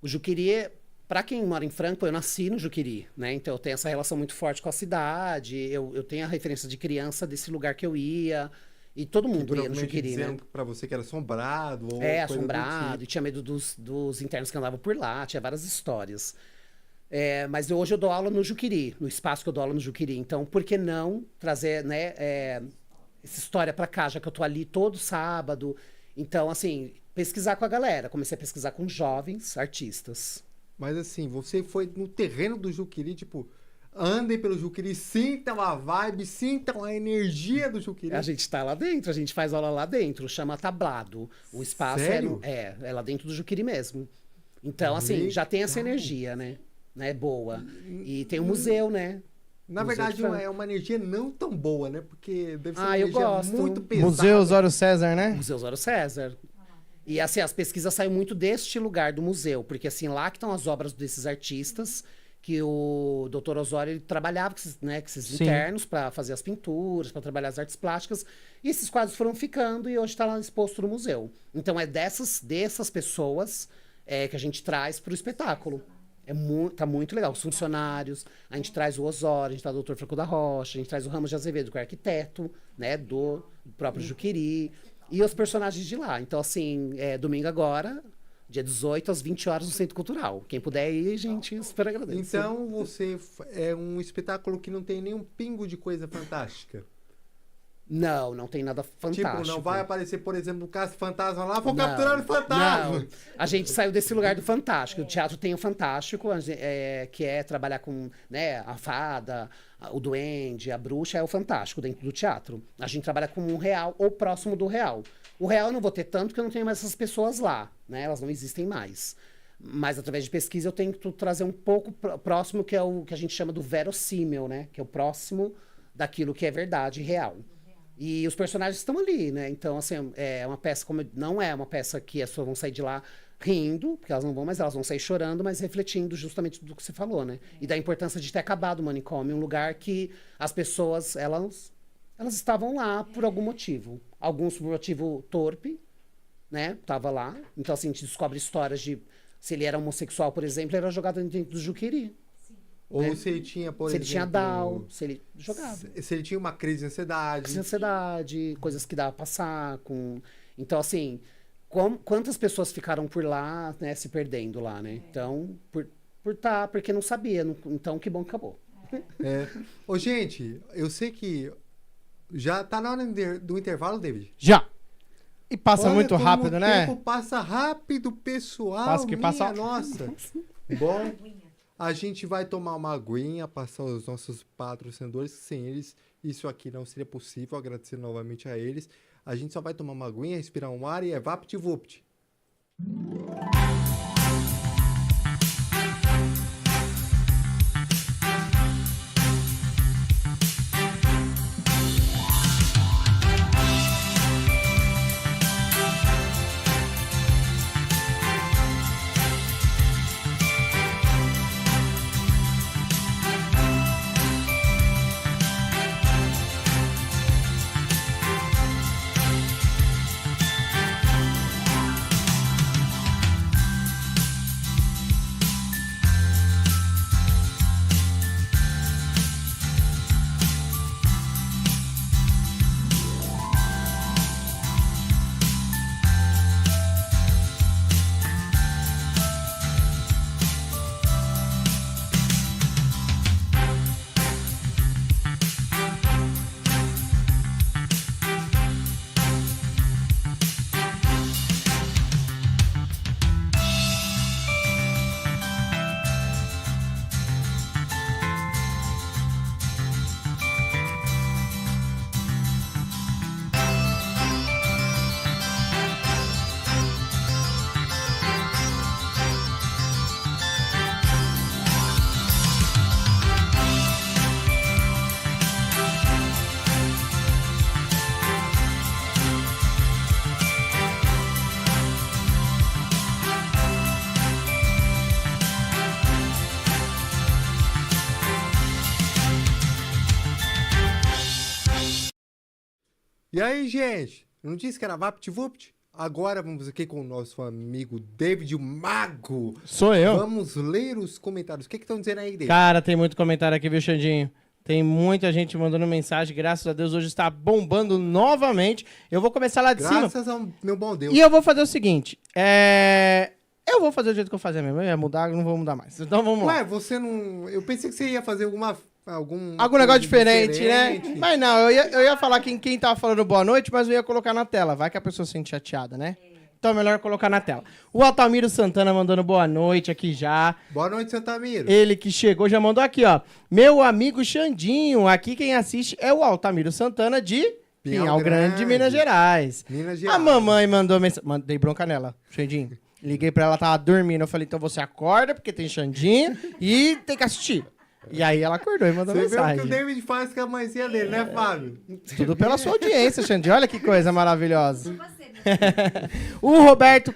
o Juqueri, para quem mora em Franca, eu nasci no Juqueri, né? Então eu tenho essa relação muito forte com a cidade. Eu tenho a referência de criança desse lugar que eu ia. E todo mundo ia no Juqueri, né? Pra você que era assombrado. Ou assombrado. Tipo. E tinha medo dos internos que andavam por lá. Tinha várias histórias. Mas hoje eu dou aula no Juqueri, no espaço que eu dou aula no Juqueri. Então, por que não trazer, né, essa história pra cá, já que eu tô ali todo sábado. Então, assim, pesquisar com a galera. Comecei a pesquisar com jovens artistas. Mas assim, você foi no terreno do Juqueri, tipo... Andem pelo Juqueri, sintam a vibe, sintam a energia do Juqueri. A gente tá lá dentro, a gente faz aula lá dentro, chama tablado. O espaço é lá dentro do Juqueri mesmo. Então, assim, já tem essa energia, né? Boa. E tem o museu, né? Na verdade, é uma energia não tão boa, né? Porque deve ser uma eu energia gosto. muito pesada. Museu Osório César, né? Museu Osório César. E, assim, as pesquisas saem muito deste lugar do museu, porque, assim, lá que estão as obras desses artistas... que o Dr. Osório ele trabalhava com esses internos para fazer as pinturas, para trabalhar as artes plásticas. E esses quadros foram ficando e hoje está lá exposto no museu. Então, é dessas pessoas que a gente traz para o espetáculo. Tá muito legal. Os funcionários, a gente traz o Osório, a gente traz o Dr. Franco da Rocha, a gente traz o Ramos de Azevedo, que é arquiteto, né, do próprio Juqueri, e os personagens de lá. Então, assim, domingo agora... Dia 18, às 20 horas, no Centro Cultural. Quem puder ir, gente, super agradeço. Então, você é um espetáculo que não tem nenhum pingo de coisa fantástica? Não tem nada fantástico. Tipo, não vai aparecer, por exemplo, um caso fantasma lá, vou capturar o fantasma. Não. A gente saiu desse lugar do fantástico. O teatro tem o fantástico, que é trabalhar com, né, a fada, o duende, a bruxa, é o fantástico dentro do teatro. A gente trabalha com um real ou próximo do real. O real eu não vou ter tanto porque eu não tenho mais essas pessoas lá, né? Elas não existem mais. Mas através de pesquisa eu tento trazer um pouco próximo, que é o que a gente chama do verossímil, né? Que é o próximo daquilo que é verdade e real. E os personagens estão ali, né? Então, assim, é uma peça não é uma peça que as pessoas vão sair de lá rindo, porque elas não vão, mas elas vão sair chorando, mas refletindo justamente do que você falou, né? E da importância de ter acabado o manicômio, um lugar que as pessoas, elas estavam lá por algum motivo. Alguns por motivo torpe, né? Tava lá. Então, assim, a gente descobre histórias de... Se ele era homossexual, por exemplo, ele era jogado dentro do Juqueri. Ou né? Se ele tinha, por exemplo... Se ele tinha Down, se ele jogava. Se ele tinha uma crise de ansiedade. Crise de ansiedade, coisas que dava pra passar com... Então, assim, quantas pessoas ficaram por lá, né? Se perdendo lá, né? Então, porque não sabia. Então, que bom que acabou. Ô, gente, eu sei que... Já tá na hora do intervalo, David? Já. E passa muito rápido, né? O tempo passa rápido, pessoal. Nossa. Bom, a gente vai tomar uma aguinha, passar os nossos patrocinadores. Sem eles, isso aqui não seria possível. Agradecer novamente a eles. A gente só vai tomar uma aguinha, respirar um ar e é vapt-vupt. E aí, gente? Não disse que era VaptVupt? Agora vamos aqui com o nosso amigo David, o Mago. Sou eu. Vamos ler os comentários. O que estão dizendo aí, David? Cara, tem muito comentário aqui, viu, Xandinho? Tem muita gente mandando mensagem. Graças a Deus, hoje está bombando novamente. Eu vou começar lá de cima. Graças ao meu bom Deus. E eu vou fazer o seguinte. Eu vou fazer do jeito que eu fazia mesmo. Eu ia mudar, não vou mudar mais. Então vamos lá. Ué, você não... Eu pensei que você ia fazer algum negócio diferente, né? Mas não, eu ia falar quem tava falando boa noite, mas eu ia colocar na tela. Vai que a pessoa se sente chateada, né? Então é melhor colocar na tela. O Altamiro Santana mandando boa noite aqui já. Boa noite, Santamiro. Ele que chegou já mandou aqui, ó. Meu amigo Xandinho, aqui quem assiste é o Altamiro Santana de Pinhal Grande, Minas Gerais. Minas Gerais. A mamãe mandou mensagem. Mandei bronca nela, Xandinho. Liguei pra ela, tava dormindo. Eu falei, então você acorda, porque tem Xandinho e tem que assistir. E aí ela acordou e mandou mensagem. Você vê o que o David faz com a mãezinha dele, né, Fábio? Tudo pela sua audiência, Xandinho. Olha que coisa maravilhosa. O Roberto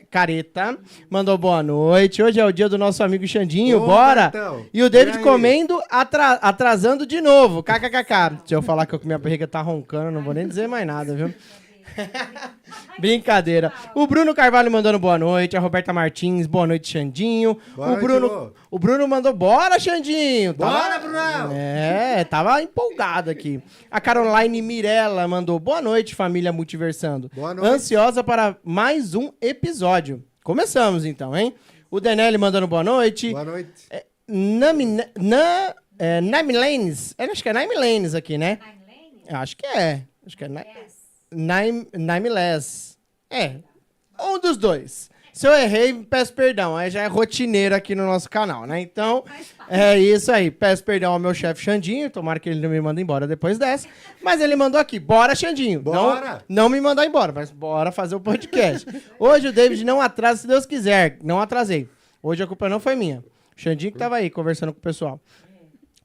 Careta mandou boa noite. Hoje é o dia do nosso amigo Xandinho. Bora! Robertão. E o David comendo, atrasando de novo. KKKK. Se eu falar que minha barriga tá roncando, não vou nem dizer mais nada, viu? Brincadeira. O Bruno Carvalho mandando boa noite. A Roberta Martins, boa noite, Xandinho. O Bruno mandou, bora, Xandinho. Bora, Brunão. Tava empolgado aqui. A Caroline Mirella mandou, boa noite, família Multiversando. Boa noite. Ansiosa para mais um episódio. Começamos então, hein? O Denelli mandando boa noite. Boa noite. Naimilanes. Acho que é Naimilanes aqui, né? Acho que é. Acho que é Nameless. Um dos dois. Se eu errei, peço perdão. Aí já é rotineiro aqui no nosso canal, né? Então, é isso aí. Peço perdão ao meu chefe Xandinho. Tomara que ele não me manda embora depois dessa. Mas ele mandou aqui. Bora, Xandinho. Bora. Não me mandar embora, mas bora fazer o podcast. Hoje o David não atrasa, se Deus quiser. Não atrasei. Hoje a culpa não foi minha. O Xandinho que tava aí conversando com o pessoal.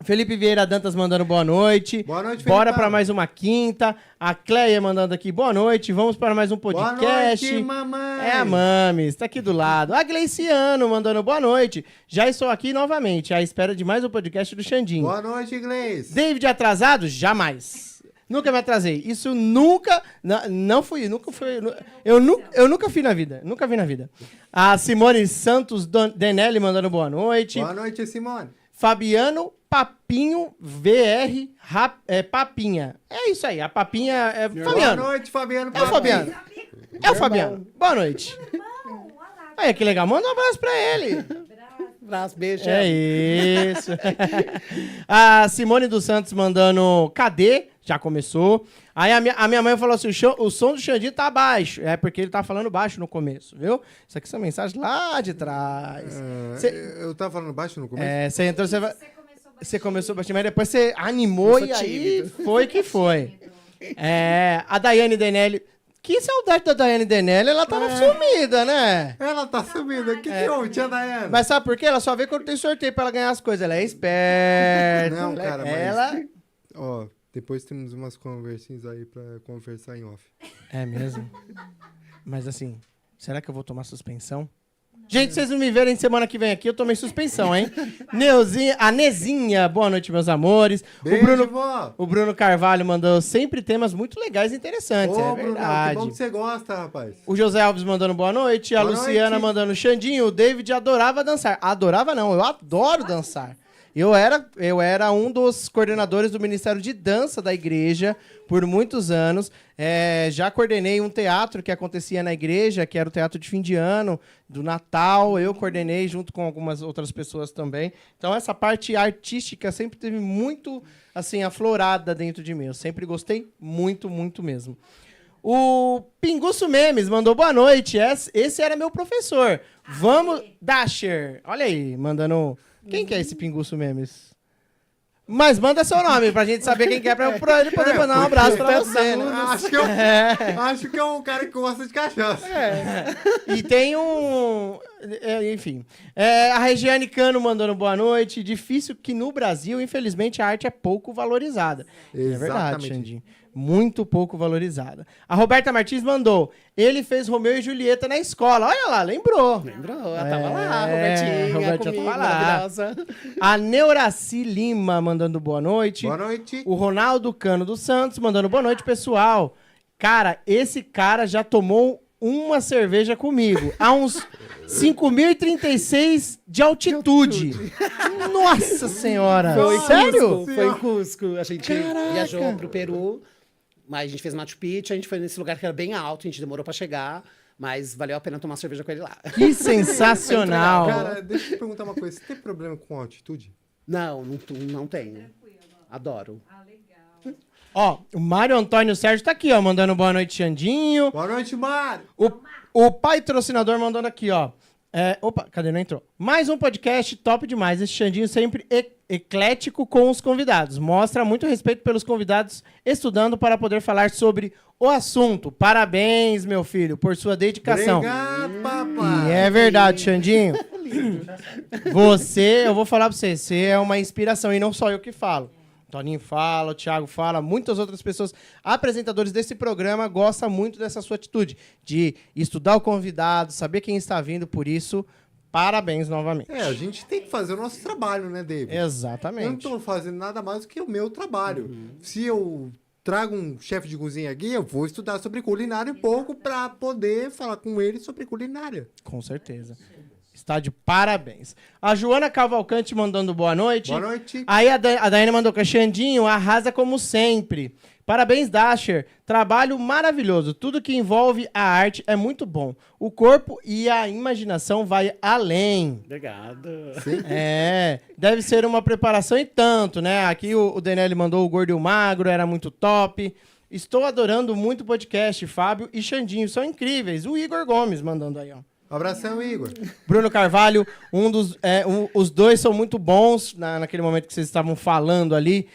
Felipe Vieira Dantas mandando boa noite. Boa noite, Bora Felipão. para mais uma quinta. A Cleia mandando aqui boa noite. Vamos para mais um podcast. Boa noite, mamãe. É a Mames, tá aqui do lado. A Gleiciano mandando boa noite. Já estou aqui novamente, à espera de mais um podcast do Xandinho. Boa noite, Gleice. David atrasado? Jamais. Nunca me atrasei. Isso nunca... Não fui. Nunca fui... Eu nunca fui na vida. Nunca vi na vida. A Simone Santos Denelli mandando boa noite. Boa noite, Simone. Fabiano Papinho VR Papinha. É isso aí, a Papinha é Fabiano. Boa noite, Fabiano. É o Fabiano. É o Fabiano. Boa noite. Aí, que legal. Manda um abraço pra ele. Abraço, beijo. É isso. A Simone dos Santos mandando cadê? Já começou. Aí a minha mãe falou assim, o som do Xandinho tá baixo. É porque ele tá falando baixo no começo, viu? Isso aqui são mensagens lá de trás. Eu tava falando baixo no começo? Você entrou, você começou baixinho, mas depois você animou e aí foi que foi. A Daiane Denelli... Que saudade da Daiane Denelli, ela tava sumida, né? Ela tá sumida. O que houve, tia Daiane? Mas sabe por quê? Ela só vê quando tem sorteio pra ela ganhar as coisas. Ela é esperta. Não, cara, ela... mas... Ó, depois temos umas conversinhas aí pra conversar em off. É mesmo? Mas assim, será que eu vou tomar suspensão? Gente, vocês não me verem semana que vem aqui, eu tomei suspensão, hein? A Nezinha, boa noite, meus amores. Beijo, o Bruno Carvalho mandou sempre temas muito legais e interessantes, Ô, é Bruno, verdade. que bom que você gosta, rapaz. O José Alves mandando boa noite, a Luciana mandando Xandinho, o David adorava dançar. Adorava não, eu adoro dançar. Eu era um dos coordenadores do Ministério de Dança da igreja por muitos anos. Já coordenei um teatro que acontecia na igreja, que era o teatro de fim de ano, do Natal. Eu coordenei junto com algumas outras pessoas também. Então, essa parte artística sempre teve muito assim, aflorada dentro de mim. Eu sempre gostei muito, muito mesmo. O Pinguço Memes mandou boa noite. Esse era meu professor. Vamos, Dasher. Olha aí, mandando... Quem que é esse Pinguço Memes? Mas manda seu nome pra gente saber quem que é pra ele poder mandar um abraço pra você, né? Acho que é um cara que gosta de cachaça. E tem um... Enfim. A Regiane Cano mandando boa noite. Difícil que no Brasil, infelizmente, a arte é pouco valorizada. Exatamente. É verdade, Xandinho. Muito pouco valorizada. A Roberta Martins mandou. Ele fez Romeu e Julieta na escola. Olha lá, lembrou. Ela tava lá, Robertinha. Robertinha comigo, tava lá. maravilhosa. A Neuraci Lima mandando boa noite. Boa noite. O Ronaldo Cano dos Santos mandando boa noite, pessoal. Cara, esse cara já tomou uma cerveja comigo. A uns 5.036 de altitude. Nossa senhora. Sério? Foi em Cusco. A gente viajou pro Peru, mas a gente fez Machu Picchu, a gente foi nesse lugar que era bem alto, a gente demorou pra chegar, mas valeu a pena tomar cerveja com ele lá. Que sensacional. Cara, deixa eu te perguntar uma coisa. Você tem problema com altitude? Não tenho. Adoro. Ó, o Mário Antônio Sérgio tá aqui, ó, mandando boa noite, Xandinho. Boa noite, Mário. O patrocinador mandando aqui, ó. Opa, cadê? Não entrou. Mais um podcast top demais. Esse Xandinho sempre eclético com os convidados. Mostra muito respeito pelos convidados, estudando para poder falar sobre o assunto. Parabéns, meu filho, por sua dedicação. Obrigado, papai. E é verdade, Xandinho. Eu vou falar pra você é uma inspiração, e não só eu que falo. Toninho fala, o Thiago fala, muitas outras pessoas, apresentadores desse programa, gostam muito dessa sua atitude, de estudar o convidado, saber quem está vindo, por isso, parabéns novamente. A gente tem que fazer o nosso trabalho, né, David? Exatamente. Eu não estou fazendo nada mais do que o meu trabalho. Se eu trago um chefe de cozinha aqui, eu vou estudar sobre culinária um pouco para poder falar com ele sobre culinária. Com certeza. Está de parabéns. A Joana Cavalcante mandando boa noite. Boa noite. Aí a Daiane mandou que Xandinho arrasa como sempre. Parabéns, Dasher. Trabalho maravilhoso. Tudo que envolve a arte é muito bom. O corpo e a imaginação vai além. Obrigado. Deve ser uma preparação e tanto, né? Aqui o Denelli mandou o Gordo e o Magro, era muito top. Estou adorando muito o podcast. Fábio e Xandinho são incríveis. O Igor Gomes mandando aí, ó. Abração, Igor. Bruno Carvalho, os dois são muito bons naquele momento que vocês estavam falando ali.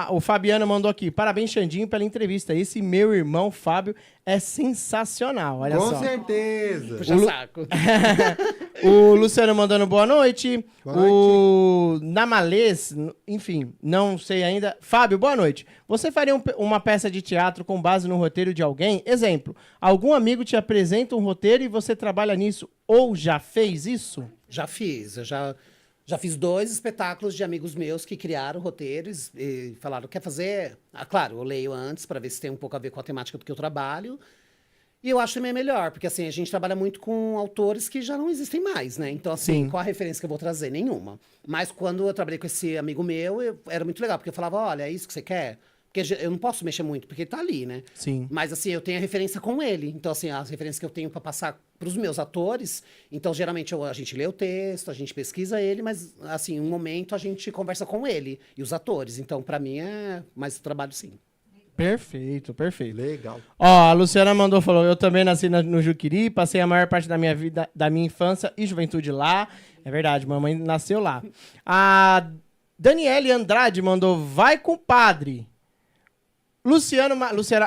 O Fabiano mandou aqui, parabéns, Xandinho, pela entrevista. Esse meu irmão, Fábio, é sensacional, olha só. Com certeza. Puxa saco. O Luciano mandando boa noite. Boa noite. O Namalês, enfim, não sei ainda. Fábio, boa noite. Você faria uma peça de teatro com base no roteiro de alguém? Exemplo, algum amigo te apresenta um roteiro e você trabalha nisso ou já fez isso? Já fiz, eu já fiz 2 espetáculos de amigos meus que criaram roteiros e falaram, quer fazer? Claro, eu leio antes para ver se tem um pouco a ver com a temática do que eu trabalho. E eu acho também melhor, porque assim, a gente trabalha muito com autores que já não existem mais, né? Então, assim, qual a referência que eu vou trazer? Nenhuma. Mas quando eu trabalhei com esse amigo meu, era muito legal, porque eu falava, olha, é isso que você quer? Porque eu não posso mexer muito, porque ele tá ali, né? Sim. Mas, assim, eu tenho a referência com ele. Então, assim, as referências que eu tenho para passar pros meus atores, então, geralmente, a gente lê o texto, a gente pesquisa ele, mas, assim, um momento a gente conversa com ele e os atores. Então, para mim, é mais trabalho, sim. Perfeito, perfeito. Legal. Ó, a Luciana falou, eu também nasci no Juqueri, passei a maior parte da minha vida, da minha infância e juventude lá. É verdade, mamãe nasceu lá. A Daniele Andrade mandou, vai compadre. Luciana,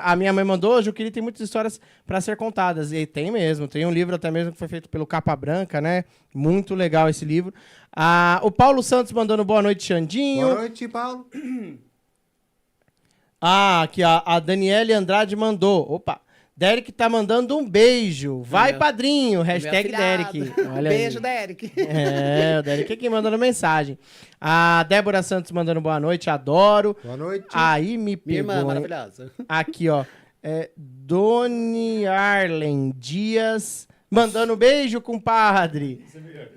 a minha mãe mandou, Juqueri tem muitas histórias para ser contadas. E tem mesmo, tem um livro até mesmo que foi feito pelo Capa Branca, né? Muito legal esse livro. O Paulo Santos mandando boa noite, Xandinho. Boa noite, Paulo. Aqui a Daniele Andrade mandou. Opa, Derek tá mandando um beijo. Vai, padrinho. Hashtag Derek. Olha beijo, aí. Derek. O Derek aqui mandando mensagem. A Débora Santos mandando boa noite, adoro. Boa noite. Aí me pegou. Minha irmã, maravilhosa. Aqui, ó. Doni Arlen Dias mandando beijo, compadre.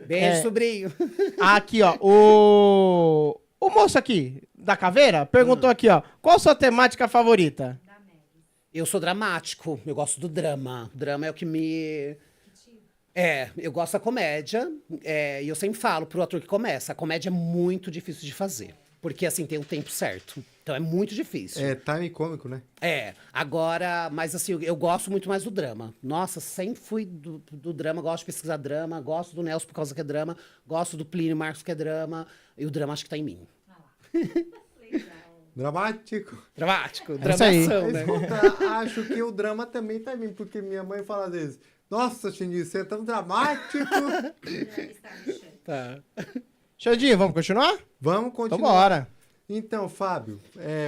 Beijo, sobrinho. Aqui, ó. O moço aqui, da caveira, perguntou aqui, ó. Qual a sua temática favorita? Eu sou dramático, eu gosto do drama. O drama é o que me... eu gosto da comédia. E eu sempre falo pro ator que começa, a comédia é muito difícil de fazer. Porque, assim, tem um tempo certo. Então, é muito difícil. É time cômico, né? Agora... Mas, assim, eu gosto muito mais do drama. Nossa, sempre fui do drama. Gosto de pesquisar drama. Gosto do Nelson por causa que é drama. Gosto do Plínio Marcos que é drama. E o drama acho que tá em mim. Dramático. Dramação, né? Acho que o drama também tá em mim. Porque minha mãe fala às vezes... Nossa, Xandinho, você é tão dramático. Tá. Xandinho, vamos continuar? Vamos continuar. Então bora. Então, Fábio,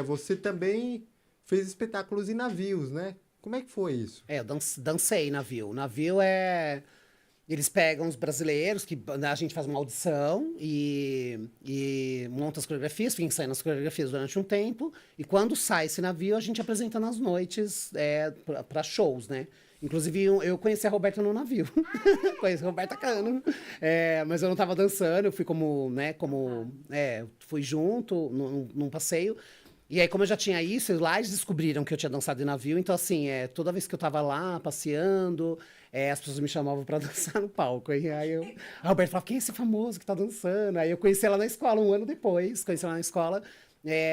você também fez espetáculos em navios, né? Como é que foi isso? Eu dancei navio. Navio é... Eles pegam os brasileiros, que a gente faz uma audição e monta as coreografias, fica ensaiando as coreografias durante um tempo. E quando sai esse navio, a gente apresenta nas noites para shows, né? Inclusive, eu conheci a Roberta no navio. Conheci a Roberta Cano. Mas eu não tava dançando, eu fui fui junto num passeio. E aí, como eu já tinha isso, lá eles descobriram que eu tinha dançado em navio. Então, assim, toda vez que eu tava lá, passeando, as pessoas me chamavam pra dançar no palco. E aí a Roberta falava, quem é esse famoso que tá dançando? Aí eu conheci ela na escola, um ano depois. Conheci ela na escola.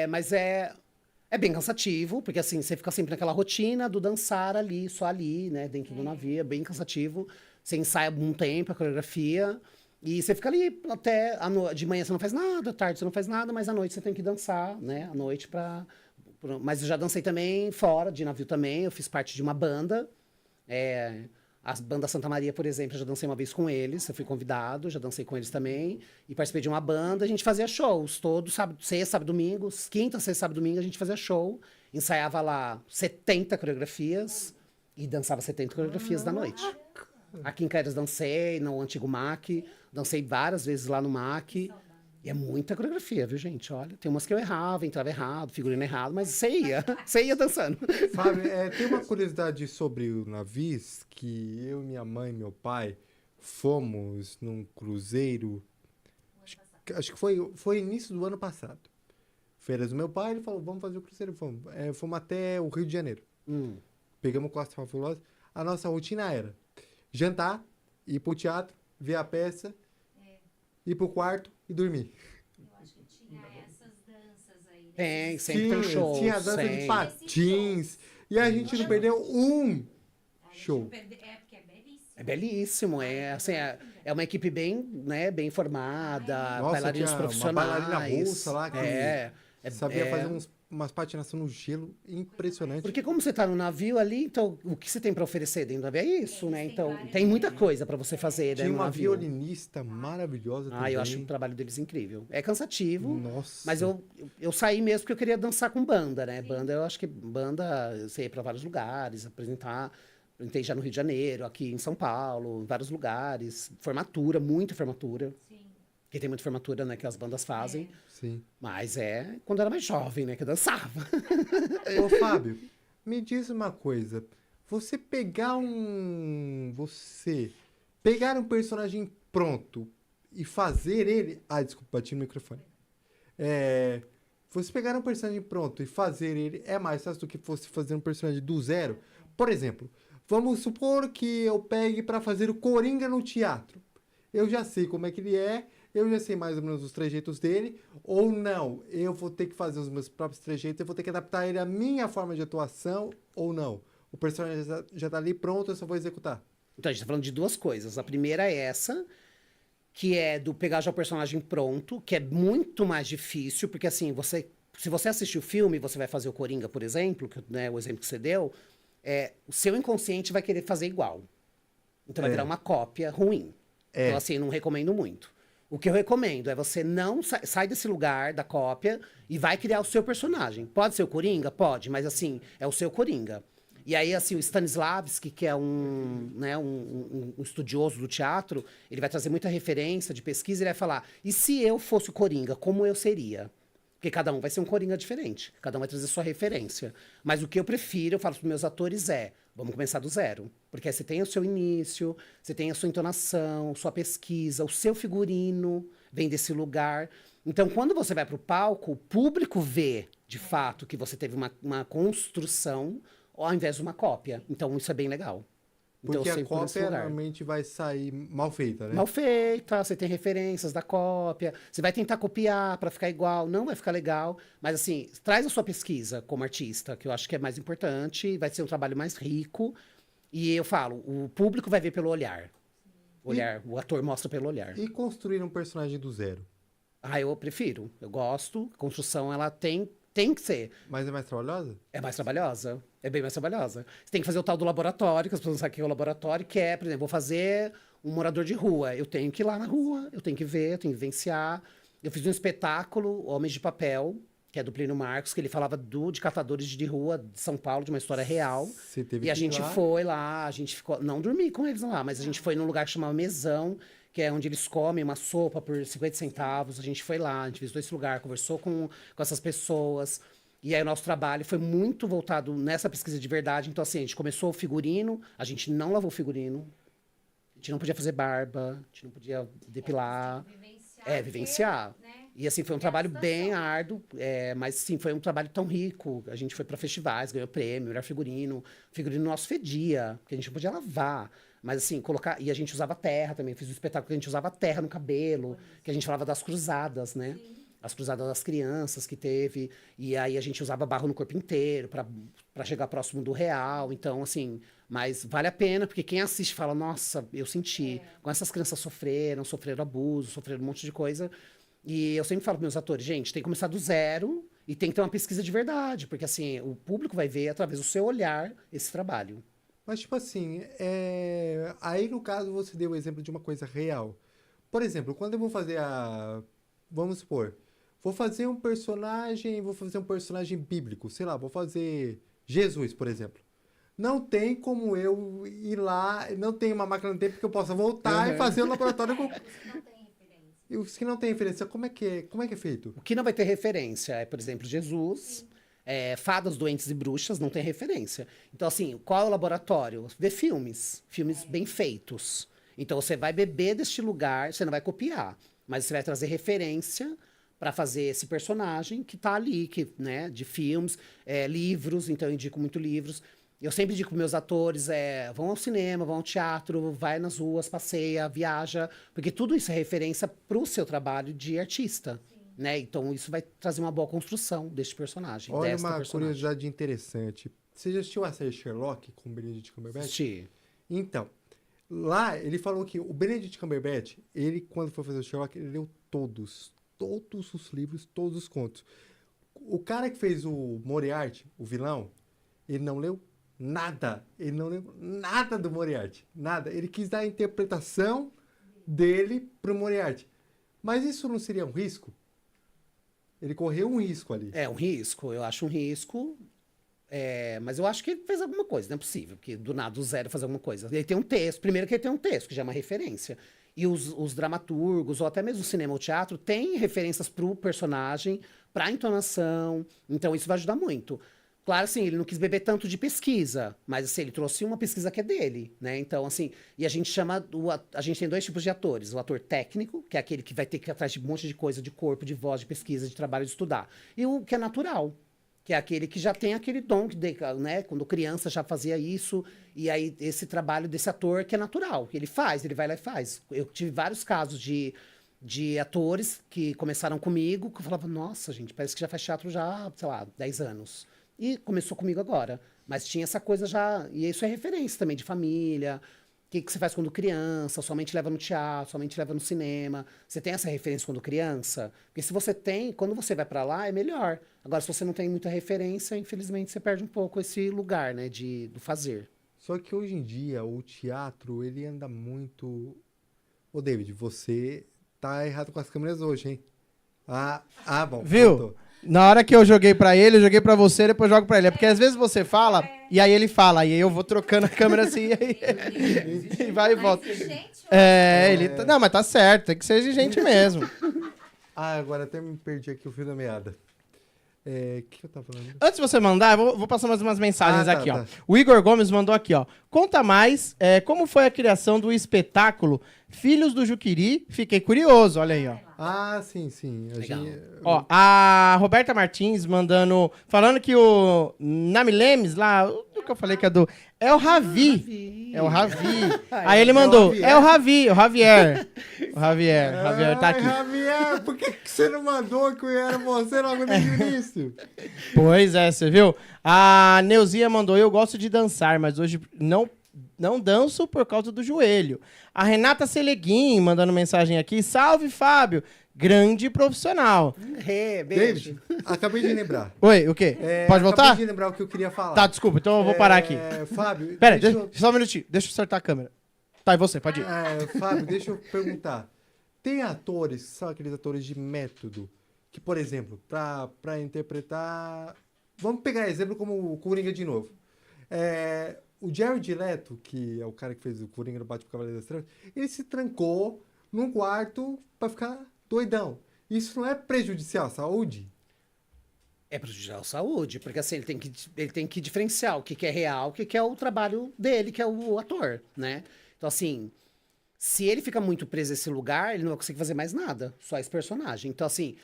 Mas é bem cansativo, porque, assim, você fica sempre naquela rotina do dançar ali, só ali, né? Dentro do navio, é bem cansativo. Você ensaia um tempo a coreografia. E você fica ali até de manhã você não faz nada, à tarde você não faz nada, mas à noite você tem que dançar, né? À noite Mas eu já dancei também fora de navio também, eu fiz parte de uma banda. A banda Santa Maria, por exemplo, eu já dancei uma vez com eles, eu fui convidado, já dancei com eles também. E participei de uma banda, a gente fazia shows, todo sábado, sexta, sábado, domingo, quinta, sexta, sábado, domingo, a gente fazia show. Ensaiava lá 70 coreografias e dançava 70 coreografias da noite. Aqui em Caeiras dancei, no antigo MAC, dancei várias vezes lá no MAC. E é muita coreografia, viu, gente? Olha, tem umas que eu errava, entrava errado, figurino errado, mas você ia dançando. Fábio, tem uma curiosidade sobre o navios, que eu, minha mãe e meu pai fomos num cruzeiro, acho que foi início do ano passado. Férias do meu pai, ele falou, vamos fazer o cruzeiro, fomos até o Rio de Janeiro. Pegamos Costa Fabulosa. A nossa rotina era jantar, ir pro teatro, ver a peça, ir pro quarto e dormir. Eu acho que tinha essas danças aí. Sempre tem shows. Tinha a dança de patins. E a gente não perdeu um show. Porque é belíssimo. É belíssimo. É uma equipe bem, né, bem formada, Nossa, bailarinos tinha profissionais. uma bailarina russa lá que sabia fazer umas patinação no gelo impressionante. Porque como você tá no navio ali, então o que você tem para oferecer dentro do navio é isso, né? Então tem muita coisa para você fazer Tinha no uma navio. violinista maravilhosa também. Eu acho o trabalho deles incrível. É cansativo, Nossa. mas eu saí mesmo porque eu queria dançar com banda, né? Banda, eu acho que eu sei ir para vários lugares, apresentar. Apresentei já no Rio de Janeiro, aqui em São Paulo, em vários lugares. Formatura, muita formatura. Sim. Porque tem muita formatura, né, que as bandas fazem. Sim. Mas quando eu era mais jovem, né, que eu dançava. Ô, Fábio, me diz uma coisa. Você pegar um personagem pronto e fazer ele... desculpa, bati no microfone. Você pegar um personagem pronto e fazer ele é mais fácil do que você fazer um personagem do zero. Por exemplo, vamos supor que eu pegue para fazer o Coringa no teatro. Eu já sei como é que ele é, eu já sei mais ou menos os trejeitos dele, ou não, eu vou ter que fazer os meus próprios trejeitos, eu vou ter que adaptar ele à minha forma de atuação, ou não. O personagem já tá ali pronto, eu só vou executar. Então, a gente tá falando de duas coisas. A primeira é essa, que é do pegar já o personagem pronto, que é muito mais difícil, porque assim, se você assistir o filme, você vai fazer o Coringa, por exemplo, né, o exemplo que você deu, o seu inconsciente vai querer fazer igual. Então vai virar uma cópia ruim. Então, assim, não recomendo muito. O que eu recomendo é você não sai desse lugar da cópia e vai criar o seu personagem. Pode ser o Coringa? Pode, mas assim, é o seu Coringa. E aí, assim, o Stanislavski, que é um estudioso do teatro, ele vai trazer muita referência de pesquisa e ele vai falar, e se eu fosse o Coringa, como eu seria? Porque cada um vai ser um Coringa diferente, cada um vai trazer sua referência. Mas o que eu prefiro, eu falo para os meus atores vamos começar do zero. Porque aí você tem o seu início, você tem a sua entonação, sua pesquisa, o seu figurino vem desse lugar. Então, quando você vai para o palco, o público vê, de fato, que você teve uma construção ao invés de uma cópia. Então, isso é bem legal. Porque então, a cópia normalmente vai sair mal feita, né? Mal feita, você tem referências da cópia, você vai tentar copiar para ficar igual, não vai ficar legal, mas assim, traz a sua pesquisa como artista, que eu acho que é mais importante, vai ser um trabalho mais rico, e eu falo, o público vai ver pelo olhar. O ator mostra pelo olhar. E construir um personagem do zero? Eu prefiro, eu gosto, a construção ela tem Tem que ser. Mas é mais trabalhosa? É mais trabalhosa. É bem mais trabalhosa. Você tem que fazer o tal do laboratório, que as pessoas não sabem o que é o laboratório, que é, por exemplo, vou fazer um morador de rua. Eu tenho que ir lá na rua, eu tenho que ver, eu tenho que vivenciar. Eu fiz um espetáculo, Homens de Papel, que é do Plínio Marcos, que ele falava de catadores de rua de São Paulo, de uma história real. Você teve e a que ir gente lá? foi lá, a gente ficou... Não dormi com eles lá, mas a gente foi num lugar que chamava Mesão, que é onde eles comem uma sopa por 50 centavos. A gente foi lá, a gente visitou esse lugar, conversou com essas pessoas. E aí o nosso trabalho foi muito voltado nessa pesquisa de verdade. Então, assim, a gente começou o figurino, a gente não lavou o figurino, a gente não podia fazer barba, a gente não podia depilar. Vivenciar. E assim, foi um trabalho bem árduo, mas sim, foi um trabalho tão rico. A gente foi para festivais, ganhou prêmio, melhor figurino. O figurino nosso fedia, porque a gente não podia lavar. Mas assim, colocar... E a gente usava terra também. Eu fiz um espetáculo que a gente usava terra no cabelo, que a gente falava das cruzadas, né? Sim. As cruzadas das crianças que teve. E aí a gente usava barro no corpo inteiro para chegar próximo do real. Então, assim... Mas vale a pena, porque quem assiste fala, nossa, eu senti. Com essas crianças sofreram abuso, sofreram um monte de coisa. E eu sempre falo para meus atores, gente, tem que começar do zero e tem que ter uma pesquisa de verdade. Porque, assim, o público vai ver, através do seu olhar, esse trabalho. Mas, tipo assim, aí no caso você deu o exemplo de uma coisa real. Por exemplo, quando eu vou fazer vamos supor, vou fazer um personagem bíblico, sei lá, vou fazer Jesus, por exemplo. Não tem como eu ir lá, não tem uma máquina do tempo que eu possa voltar e fazer o laboratório com... E os que não tem referência, como é que é feito? O que não vai ter referência é, por exemplo, Jesus, Fadas, Doentes e Bruxas, não tem referência. Então, assim, qual é o laboratório? Ver filmes bem feitos. Então, você vai beber deste lugar, você não vai copiar, mas você vai trazer referência para fazer esse personagem que tá ali, né, de filmes, livros, então eu indico muito livros. Eu sempre digo para meus atores, vão ao cinema, vão ao teatro, vai nas ruas, passeia, viaja, porque tudo isso é referência para o seu trabalho de artista, né? Então isso vai trazer uma boa construção deste personagem. Olha, uma curiosidade interessante. Você já assistiu a série Sherlock com o Benedict Cumberbatch? Assisti. Então, lá ele falou que o Benedict Cumberbatch, ele quando foi fazer o Sherlock, ele leu todos os livros, todos os contos. O cara que fez o Moriarty, o vilão, ele não leu nada. Ele não leu nada do Moriarty. Nada. Ele quis dar a interpretação dele pro Moriarty. Mas isso não seria um risco? Ele correu um risco ali. É um risco. Eu acho um risco. Mas eu acho que ele fez alguma coisa. Não é possível. Porque do nada, do zero, fazer alguma coisa. Ele tem um texto. Primeiro que ele tem um texto, que já é uma referência. E os dramaturgos, ou até mesmo o cinema ou teatro, têm referências pro personagem, pra entonação. Então, isso vai ajudar muito. Claro, assim, ele não quis beber tanto de pesquisa, mas assim, ele trouxe uma pesquisa que é dele, né? Então, assim, e a gente a gente tem dois tipos de atores. O ator técnico, que é aquele que vai ter que ir atrás de um monte de coisa, de corpo, de voz, de pesquisa, de trabalho, de estudar. E o que é natural, que é aquele que já tem aquele dom, né? Quando criança já fazia isso, e aí esse trabalho desse ator que é natural, que ele vai lá e faz. Eu tive vários casos de atores que começaram comigo, que eu falava, nossa, gente, parece que já faz teatro já, sei lá, 10 anos. E começou comigo agora. Mas tinha essa coisa já... E isso é referência também de família. O que você faz quando criança? Somente leva no teatro, somente leva no cinema. Você tem essa referência quando criança? Porque se você tem, quando você vai pra lá, é melhor. Agora, se você não tem muita referência, infelizmente, você perde um pouco esse lugar, né? Do fazer. Só que hoje em dia, o teatro, ele anda muito... Ô, David, você tá errado com as câmeras hoje, hein? Bom. Viu? Voltou. Na hora que eu joguei pra ele, eu joguei pra você, depois jogo pra ele. É porque às vezes você fala, e aí ele fala, e aí eu vou trocando a câmera assim, e vai e volta. Não, mas tá certo, tem que ser exigente mesmo. Agora até me perdi aqui o fio da meada. O que eu tava falando? Antes de você mandar, eu vou passar mais umas mensagens aqui, ó. O Igor Gomes mandou aqui, ó. Conta mais como foi a criação do espetáculo Filhos do Juquiri. Fiquei curioso, olha aí, ó. Sim. Ó, a Roberta Martins falando que o Nami Lemes lá, o que eu falei que é do... É o Ravi. É o Ravi. Aí ele mandou, é o Ravi, o Javier. O Javier tá aqui. Javier, por que você não mandou que era você logo no início? Pois é, você viu? A Neuzia mandou, eu gosto de dançar, mas hoje não danço por causa do joelho. A Renata Seleguin mandando mensagem aqui. Salve, Fábio. grande profissional. Beijo. David, acabei de lembrar. Oi, o quê? Pode voltar? Acabei de lembrar o que eu queria falar. Tá, desculpa, então eu vou parar aqui. Fábio... Pera, só um minutinho, deixa eu acertar a câmera. Tá, e você, pode ir. Fábio, deixa eu perguntar. Tem atores, são aqueles atores de método, que, por exemplo, pra interpretar... Vamos pegar exemplo como o Coringa de novo. O Jared Leto, que é o cara que fez o Coringa no Batman Cavaleiro das Trevas, ele se trancou num quarto pra ficar doidão. Isso não é prejudicial à saúde? É prejudicial à saúde, porque assim, ele tem que diferenciar o que é real, o que é o trabalho dele, que é o ator, né? Então, assim, se ele fica muito preso nesse lugar, ele não vai conseguir fazer mais nada, só esse personagem. Então, assim,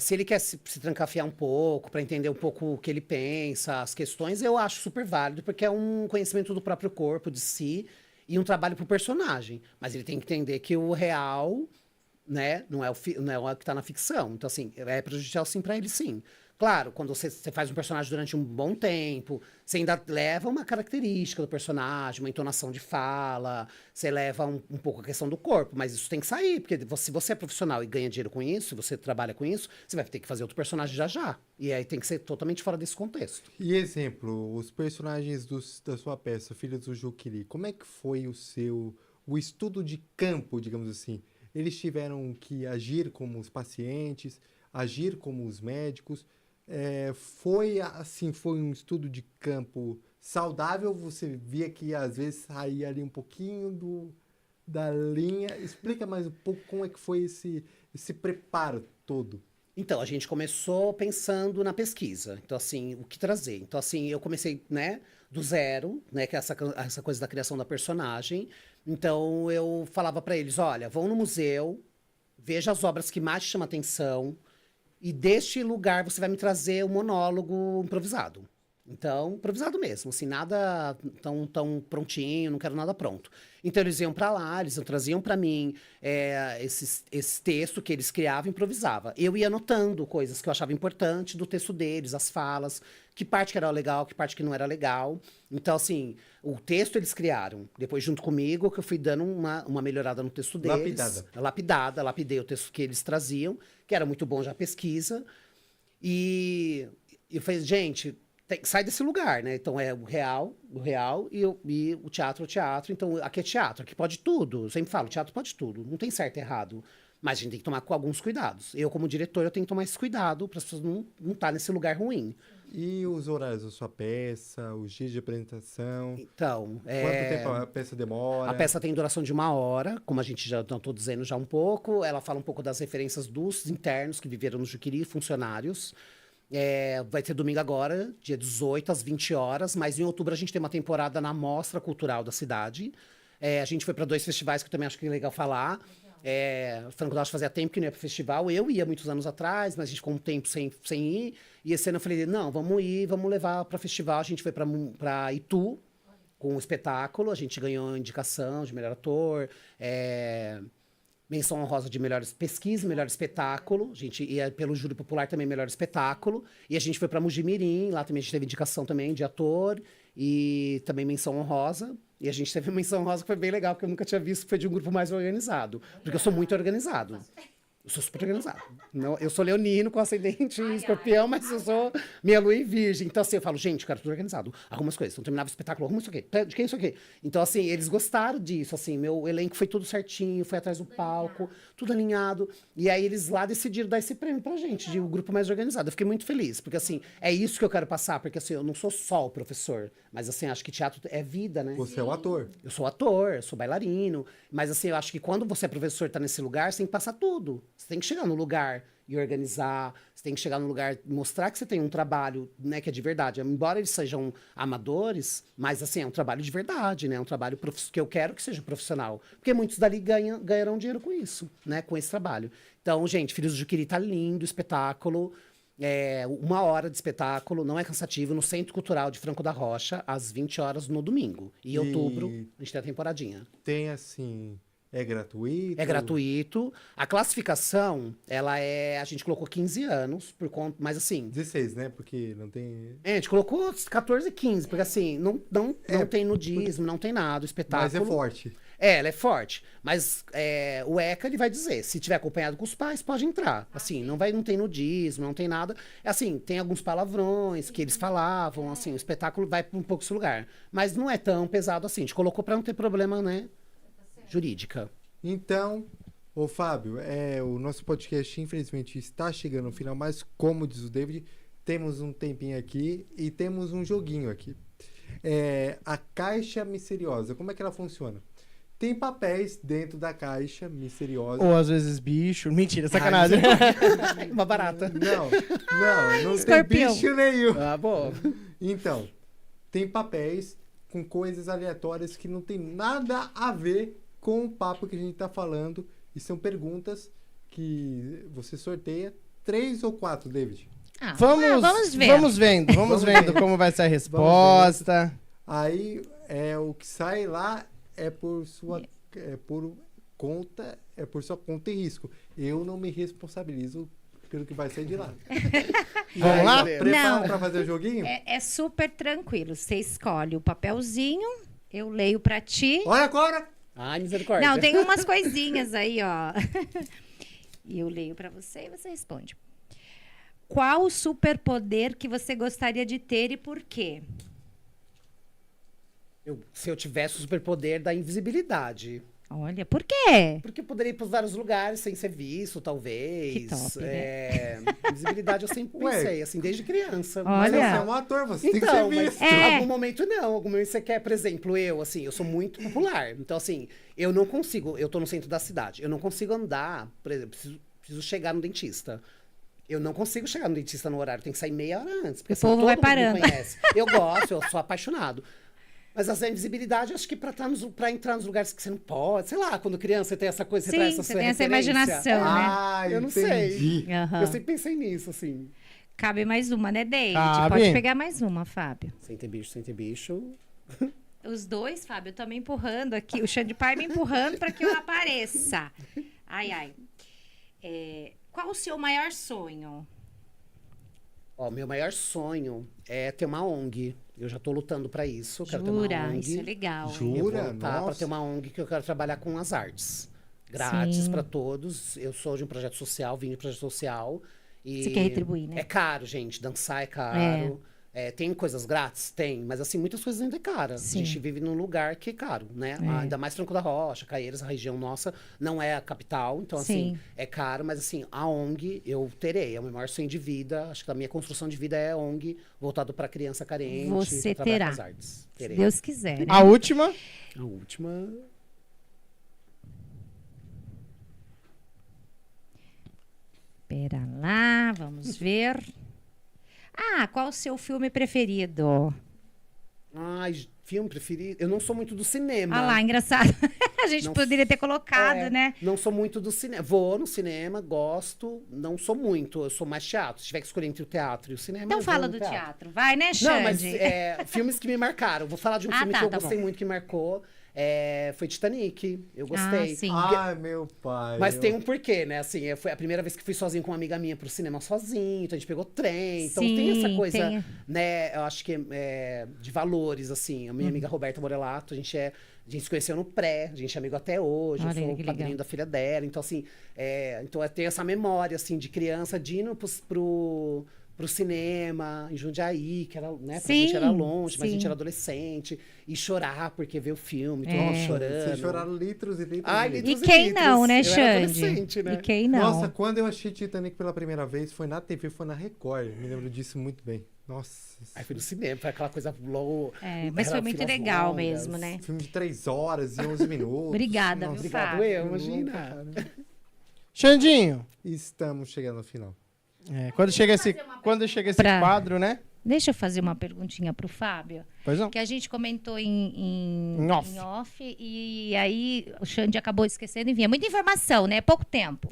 se ele quer se trancafiar um pouco, para entender um pouco o que ele pensa, as questões, eu acho super válido, porque é um conhecimento do próprio corpo, de si, e um trabalho pro personagem. Mas ele tem que entender que o real, né, não é o que tá na ficção. Então, assim, é prejudicial sim pra ele, sim. Claro, quando você faz um personagem durante um bom tempo, você ainda leva uma característica do personagem, uma entonação de fala, você leva um pouco a questão do corpo, mas isso tem que sair, porque se você é profissional e ganha dinheiro com isso, se você trabalha com isso, você vai ter que fazer outro personagem já. E aí tem que ser totalmente fora desse contexto. E exemplo, os personagens da sua peça, Filhos do Juqueri, como é que foi o estudo de campo, digamos assim? Eles tiveram que agir como os pacientes, agir como os médicos. Foi um estudo de campo saudável? Você via que às vezes saía ali um pouquinho da linha? Explica mais um pouco como é que foi esse preparo todo. Então, a gente começou pensando na pesquisa. Então, assim, o que trazer? Então, assim, eu comecei, né, do zero, né, que é essa coisa da criação da personagem. Então, eu falava para eles, olha, vão no museu, veja as obras que mais te chamam atenção, e deste lugar você vai me trazer um monólogo improvisado. Então, improvisado mesmo, assim, nada tão prontinho, não quero nada pronto. Então, eles iam para lá, eles traziam para mim esse texto que eles criavam e improvisava. Eu ia anotando coisas que eu achava importante do texto deles, as falas, que parte que era legal, que parte que não era legal. Então, assim, o texto eles criaram. Depois, junto comigo, que eu fui dando uma melhorada no texto deles. Lapidei o texto que eles traziam, que era muito bom já a pesquisa. E eu falei, gente... sai desse lugar, né? Então é o real e o teatro. Então aqui é teatro, aqui pode tudo. Eu sempre falo, teatro pode tudo, não tem certo e errado. Mas a gente tem que tomar com alguns cuidados. Eu, como diretor, eu tenho que tomar esse cuidado para as pessoas não estar nesse lugar ruim. E os horários da sua peça, os dias de apresentação? Então, quanto tempo a peça demora? A peça tem duração de 1 hora, como a gente já estou dizendo já um pouco. Ela fala um pouco das referências dos internos que viveram no Juqueri, funcionários. Vai ter domingo agora, dia 18, às 20 horas. Mas em outubro a gente tem uma temporada na Mostra Cultural da cidade. A gente foi para 2 festivais que eu também acho que é legal falar. Franco Dacho fazia tempo que não ia para festival. Eu ia muitos anos atrás, mas a gente ficou um tempo sem ir. E esse ano eu falei, não, vamos ir, vamos levar para festival. A gente foi para Itu com um espetáculo. A gente ganhou indicação de melhor ator, menção honrosa de melhor pesquisa, melhor espetáculo. A gente ia pelo júri popular também, melhor espetáculo. E a gente foi para Mugimirim, lá também a gente teve indicação também de ator e também menção honrosa. E a gente teve uma menção honrosa que foi bem legal, porque eu nunca tinha visto, que foi de um grupo mais organizado. Porque eu sou muito organizado. Eu sou super organizado. Não, eu sou leonino com ascendente em escorpião, mas eu sou minha lua em virgem. Então, assim, eu falo, gente, eu quero tudo organizado. Arruma as coisas. Então, terminava o espetáculo, arruma isso aqui. De quem isso aqui? Então, assim, eles gostaram disso. Assim, meu elenco foi tudo certinho, foi atrás do palco, tudo alinhado. E aí, eles lá decidiram dar esse prêmio pra gente, de o grupo mais organizado. Eu fiquei muito feliz, porque, assim, é isso que eu quero passar. Porque, assim, eu não sou só o professor, mas, assim, acho que teatro é vida, né? Você é o ator. Eu sou ator, eu sou bailarino. Mas, assim, eu acho que quando você é professor, tá nesse lugar, você tem que passar tudo. Você tem que chegar no lugar e organizar, você tem que chegar no lugar, mostrar que você tem um trabalho, né, que é de verdade. Embora eles sejam amadores, mas, assim, é um trabalho de verdade, né? É um trabalho que eu quero que seja profissional. Porque muitos dali ganharão dinheiro com isso, né? Com esse trabalho. Então, gente, Filhos do Juqueri tá lindo, espetáculo. 1 hora de espetáculo, não é cansativo, no Centro Cultural de Franco da Rocha, às 20 horas no domingo. E em outubro, a gente tem a temporadinha. Tem, assim... É gratuito? É gratuito. A classificação, a gente colocou 15 anos, por conta, mas assim... 16, né? Porque não tem... a gente colocou 14 e 15, porque assim, não tem nudismo, não tem nada, o espetáculo... Mas é forte. Ela é forte. Mas o ECA, ele vai dizer, se tiver acompanhado com os pais, pode entrar. Assim, não tem nudismo, não tem nada. Assim, tem alguns palavrões que eles falavam, assim, o espetáculo vai para um pouco esse lugar. Mas não é tão pesado assim. A gente colocou para não ter problema, né, jurídica. Então, ô Fábio, o nosso podcast, infelizmente, está chegando ao final, mas como diz o David, temos um tempinho aqui e temos um joguinho aqui. A caixa misteriosa, como é que ela funciona? Tem papéis dentro da caixa misteriosa. Ou às vezes bicho. Mentira, sacanagem. Uma barata. Não tem bicho nenhum. Ah, bom. Então, tem papéis com coisas aleatórias que não tem nada a ver com o papo que a gente tá falando. E são perguntas que você sorteia 3 ou 4, David. Vamos ver. Vamos vendo como vai ser a resposta. Aí, o que sai lá é por sua conta e risco. Eu não me responsabilizo pelo que vai sair de lá. Vamos lá? Prepara para fazer o joguinho? É super tranquilo. Você escolhe o papelzinho, eu leio pra ti. Olha agora! Ai, misericórdia. Não, tem umas coisinhas aí, ó. E eu leio pra você e você responde. Qual o superpoder que você gostaria de ter e por quê? Se eu tivesse o superpoder da invisibilidade. Olha, por quê? Porque eu poderia ir para vários lugares sem ser visto, talvez. Que top, né? Invisibilidade eu sempre pensei, assim, desde criança. Mas você é um ator, você tem que ser visto. Mas em algum momento não. Algum momento você quer, por exemplo, eu sou muito popular. Então, assim, eu não consigo, eu tô no centro da cidade, eu não consigo andar, por exemplo, preciso chegar no dentista. Eu não consigo chegar no dentista no horário, tem que sair meia hora antes. Porque o povo vai parando. Me conhece. Eu gosto, eu sou apaixonado. Mas a invisibilidade, acho que pra entrar nos lugares que você não pode, sei lá, quando criança você tem essa coisa, você traz essa você sua tem essa referência. imaginação, né? Eu não sei. Eu sempre pensei nisso, assim. Cabe mais uma, né, David? Cabe. Pode pegar mais uma, Fábio. Sem ter bicho. Os dois, Fábio, eu tô me empurrando aqui. O Xandipai me empurrando para que eu apareça. Ai. Qual o seu maior sonho? Meu maior sonho é ter uma ONG. Eu já tô lutando para isso. Quero ter uma ONG. Isso é legal. Jura? Eu vou lutar para ter uma ONG que eu quero trabalhar com as artes. Grátis para todos. Eu sou de um projeto social, vim de um projeto social. E você quer retribuir, né? É caro, gente. Dançar é caro. Tem coisas grátis? Tem. Mas, assim, muitas coisas ainda é cara. Sim. A gente vive num lugar que é caro, né? Ainda mais Franco da Rocha, Caieiras, a região nossa, não é a capital. Então, assim, é caro. Mas, assim, a ONG eu terei. É o meu maior sonho de vida. Acho que a minha construção de vida é ONG, voltado para criança carente. Você terá. Com as artes. Terei. Se Deus quiser, né? A última? A última... Pera lá, vamos ver. Qual o seu filme preferido? Ai, filme preferido? Eu não sou muito do cinema. Lá, engraçado. A gente poderia ter colocado, né? Não sou muito do cinema. Vou no cinema, gosto. Não sou muito. Eu sou mais teatro. Se tiver que escolher entre o teatro e o cinema... Então fala do teatro. Vai, né, Xande? Não, mas filmes que me marcaram. Vou falar de um filme que eu gostei muito, que marcou. Foi Titanic. Eu gostei. Sim. Ai, meu pai. Mas tem um porquê, né? Assim, foi a primeira vez que fui sozinho com uma amiga minha pro cinema sozinho. Então a gente pegou trem. Então tem essa coisa, né? Eu acho que de valores, assim. A minha amiga Roberta Morelato, a gente se conheceu no pré, a gente é amigo até hoje. Olha, eu sou o padrinho da filha dela. Então, assim, então eu tenho essa memória, assim, de criança, de ir pro cinema, em Jundiaí, que era, né, pra gente era longe, mas a gente era adolescente, e chorar porque ver o filme, todo mundo chorando. Vocês choraram litros e litros. E quem não, né, Xande? Né? E quem não? Nossa, quando eu achei Titanic pela primeira vez, foi na TV, foi na Record. Me lembro disso muito bem. Nossa. Aí foi no cinema, foi aquela coisa low. Mas foi muito legal mesmo, né? Filme de 3 horas e 11 minutos. Obrigada, Nossa, obrigado, imagina. Xandinho. Estamos chegando ao final. Quando chega esse quadro, né? Deixa eu fazer uma perguntinha pro Fábio. Pois não. Que a gente comentou em off, e aí o Xande acabou esquecendo. Enfim, é muita informação, né? É pouco tempo.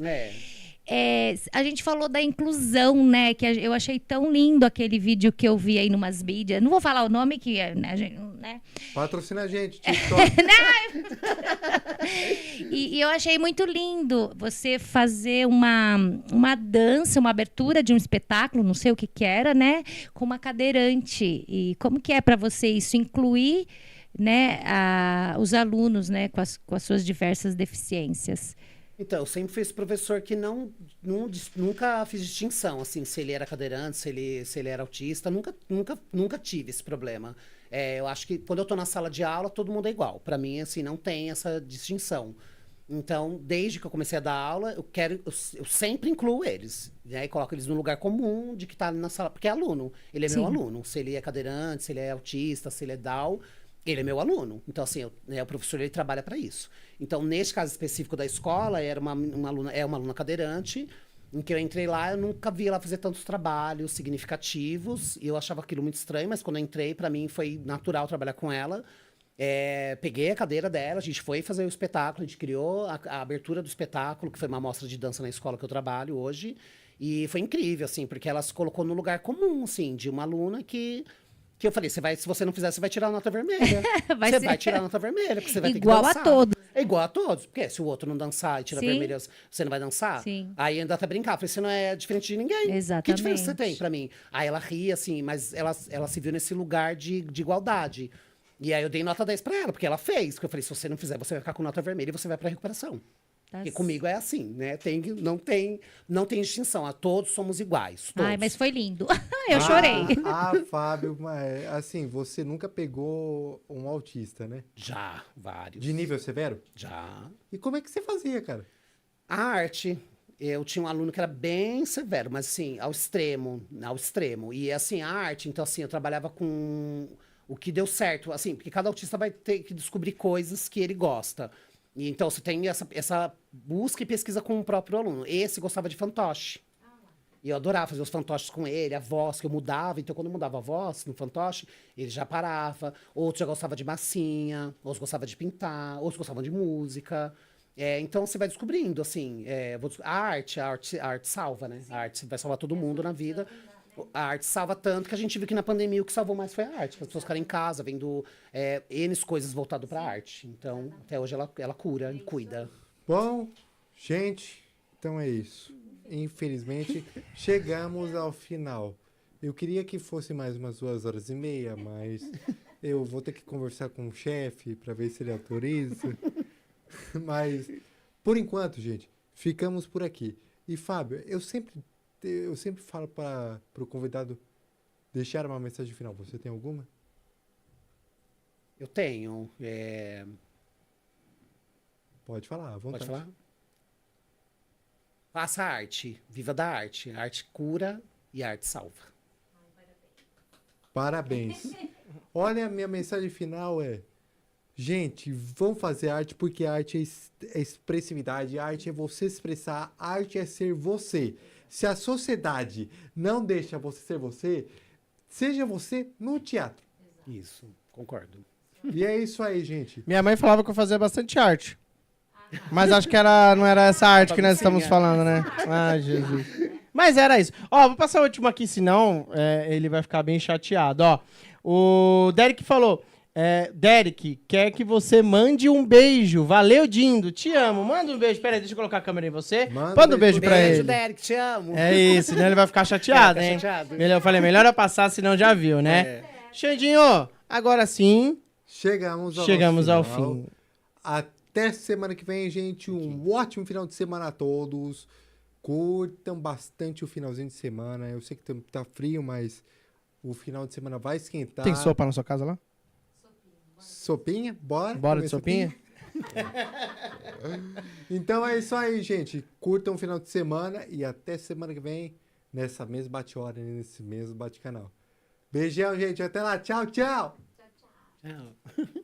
A gente falou da inclusão, né? Que eu achei tão lindo aquele vídeo que eu vi aí numas mídias. Não vou falar o nome, que né? Patrocina a gente, TikTok. E eu achei muito lindo você fazer uma dança, uma abertura de um espetáculo, não sei o que era, né? Com uma cadeirante. E como que é para você isso? Incluir né, os alunos, né, com as suas diversas deficiências. Então, eu sempre fui esse professor que nunca fiz distinção, assim, se ele era cadeirante, se ele era autista, nunca tive esse problema. Eu acho que quando eu tô na sala de aula, todo mundo é igual. Para mim, assim, não tem essa distinção. Então, desde que eu comecei a dar aula, eu sempre incluo eles, né? E coloco eles no lugar comum de que tá ali na sala, porque é aluno. Ele é meu aluno. Se ele é cadeirante, se ele é autista, se ele é Down, ele é meu aluno. Então, assim, o professor, ele trabalha para isso. Então, neste caso específico da escola, era uma aluna cadeirante, em que eu entrei lá, eu nunca vi ela fazer tantos trabalhos significativos, e eu achava aquilo muito estranho, mas quando eu entrei, para mim, foi natural trabalhar com ela. Peguei a cadeira dela, a gente foi fazer o espetáculo, a gente criou a abertura do espetáculo, que foi uma amostra de dança na escola que eu trabalho hoje, e foi incrível, assim, porque ela se colocou no lugar comum, assim, de uma aluna que eu falei, se você não fizer, você vai tirar a nota vermelha. Você vai tirar a nota vermelha, porque você vai ter que dançar. Igual a todos. É igual a todos. Porque se o outro não dançar e tira vermelha, você não vai dançar? Sim. Aí ainda até brincar. Falei, você não é diferente de ninguém. Exatamente. Que diferença você tem pra mim? Aí ela ria, assim, mas ela se viu nesse lugar de igualdade. E aí eu dei nota 10 pra ela, porque ela fez. Porque eu falei, se você não fizer, você vai ficar com nota vermelha e você vai pra recuperação. Porque comigo é assim, né? Não tem distinção. Todos somos iguais. Todos. Ai, mas foi lindo. Eu chorei. Fábio, mas assim, você nunca pegou um autista, né? Já, vários. De nível severo? Já. E como é que você fazia, cara? A arte. Eu tinha um aluno que era bem severo, mas assim, ao extremo. E assim, a arte, então assim, eu trabalhava com o que deu certo, assim, porque cada autista vai ter que descobrir coisas que ele gosta. E então você tem essa busca e pesquisa com o próprio aluno. Esse gostava de fantoche. E eu adorava fazer os fantoches com ele, a voz que eu mudava. Então, quando eu mudava a voz no fantoche, ele já parava. Outros já gostavam de massinha, outros gostavam de pintar, outros gostavam de música. Então, você vai descobrindo, assim, a arte salva, né? A arte vai salvar todo mundo na vida. A arte salva tanto que a gente viu que na pandemia o que salvou mais foi a arte. As pessoas ficaram em casa, vendo N coisas voltadas para a arte. Então, até hoje ela cura e cuida. Bom, gente, então é isso. Infelizmente, chegamos ao final. Eu queria que fosse mais umas 2h30, mas eu vou ter que conversar com o chefe para ver se ele autoriza. Mas, por enquanto, gente, ficamos por aqui. E, Fábio, eu sempre falo para o convidado deixar uma mensagem final. Você tem alguma? Eu tenho. Pode falar, à vontade. Pode falar? Faça arte. Viva da arte. A arte cura e a arte salva. Parabéns. Olha, a minha mensagem final é: gente, vamos fazer arte porque a arte é expressividade, a arte é você se expressar, a arte é ser você. Se a sociedade não deixa você ser você, seja você no teatro. Isso, concordo. E é isso aí, gente. Minha mãe falava que eu fazia bastante arte. Mas acho que não era essa arte que nós estamos falando, né? Ah, Jesus. Mas era isso. Ó, vou passar o último aqui, senão ele vai ficar bem chateado. Ó, o Derek falou... Derek, quer que você mande um beijo. Valeu, Dindo. Te amo. Manda um beijo. Pera aí, deixa eu colocar a câmera em você. Manda um beijo pra ele. Beijo, Derek. Te amo. É isso, senão ele vai ficar chateado, hein? Eu falei, melhor eu passar, senão já viu, né? Xandinho, agora sim... Chegamos ao fim. Até semana que vem, gente. Um ótimo final de semana a todos. Curtam bastante o finalzinho de semana. Eu sei que tá frio, mas o final de semana vai esquentar. Tem sopa na sua casa lá? Sopinha? Bora? Bora de sopinha? Então é isso aí, gente. Curtam o final de semana e até semana que vem, nessa mesma bate-hora, nesse mesmo bate-canal. Beijão, gente. Até lá. Tchau, tchau. Tchau.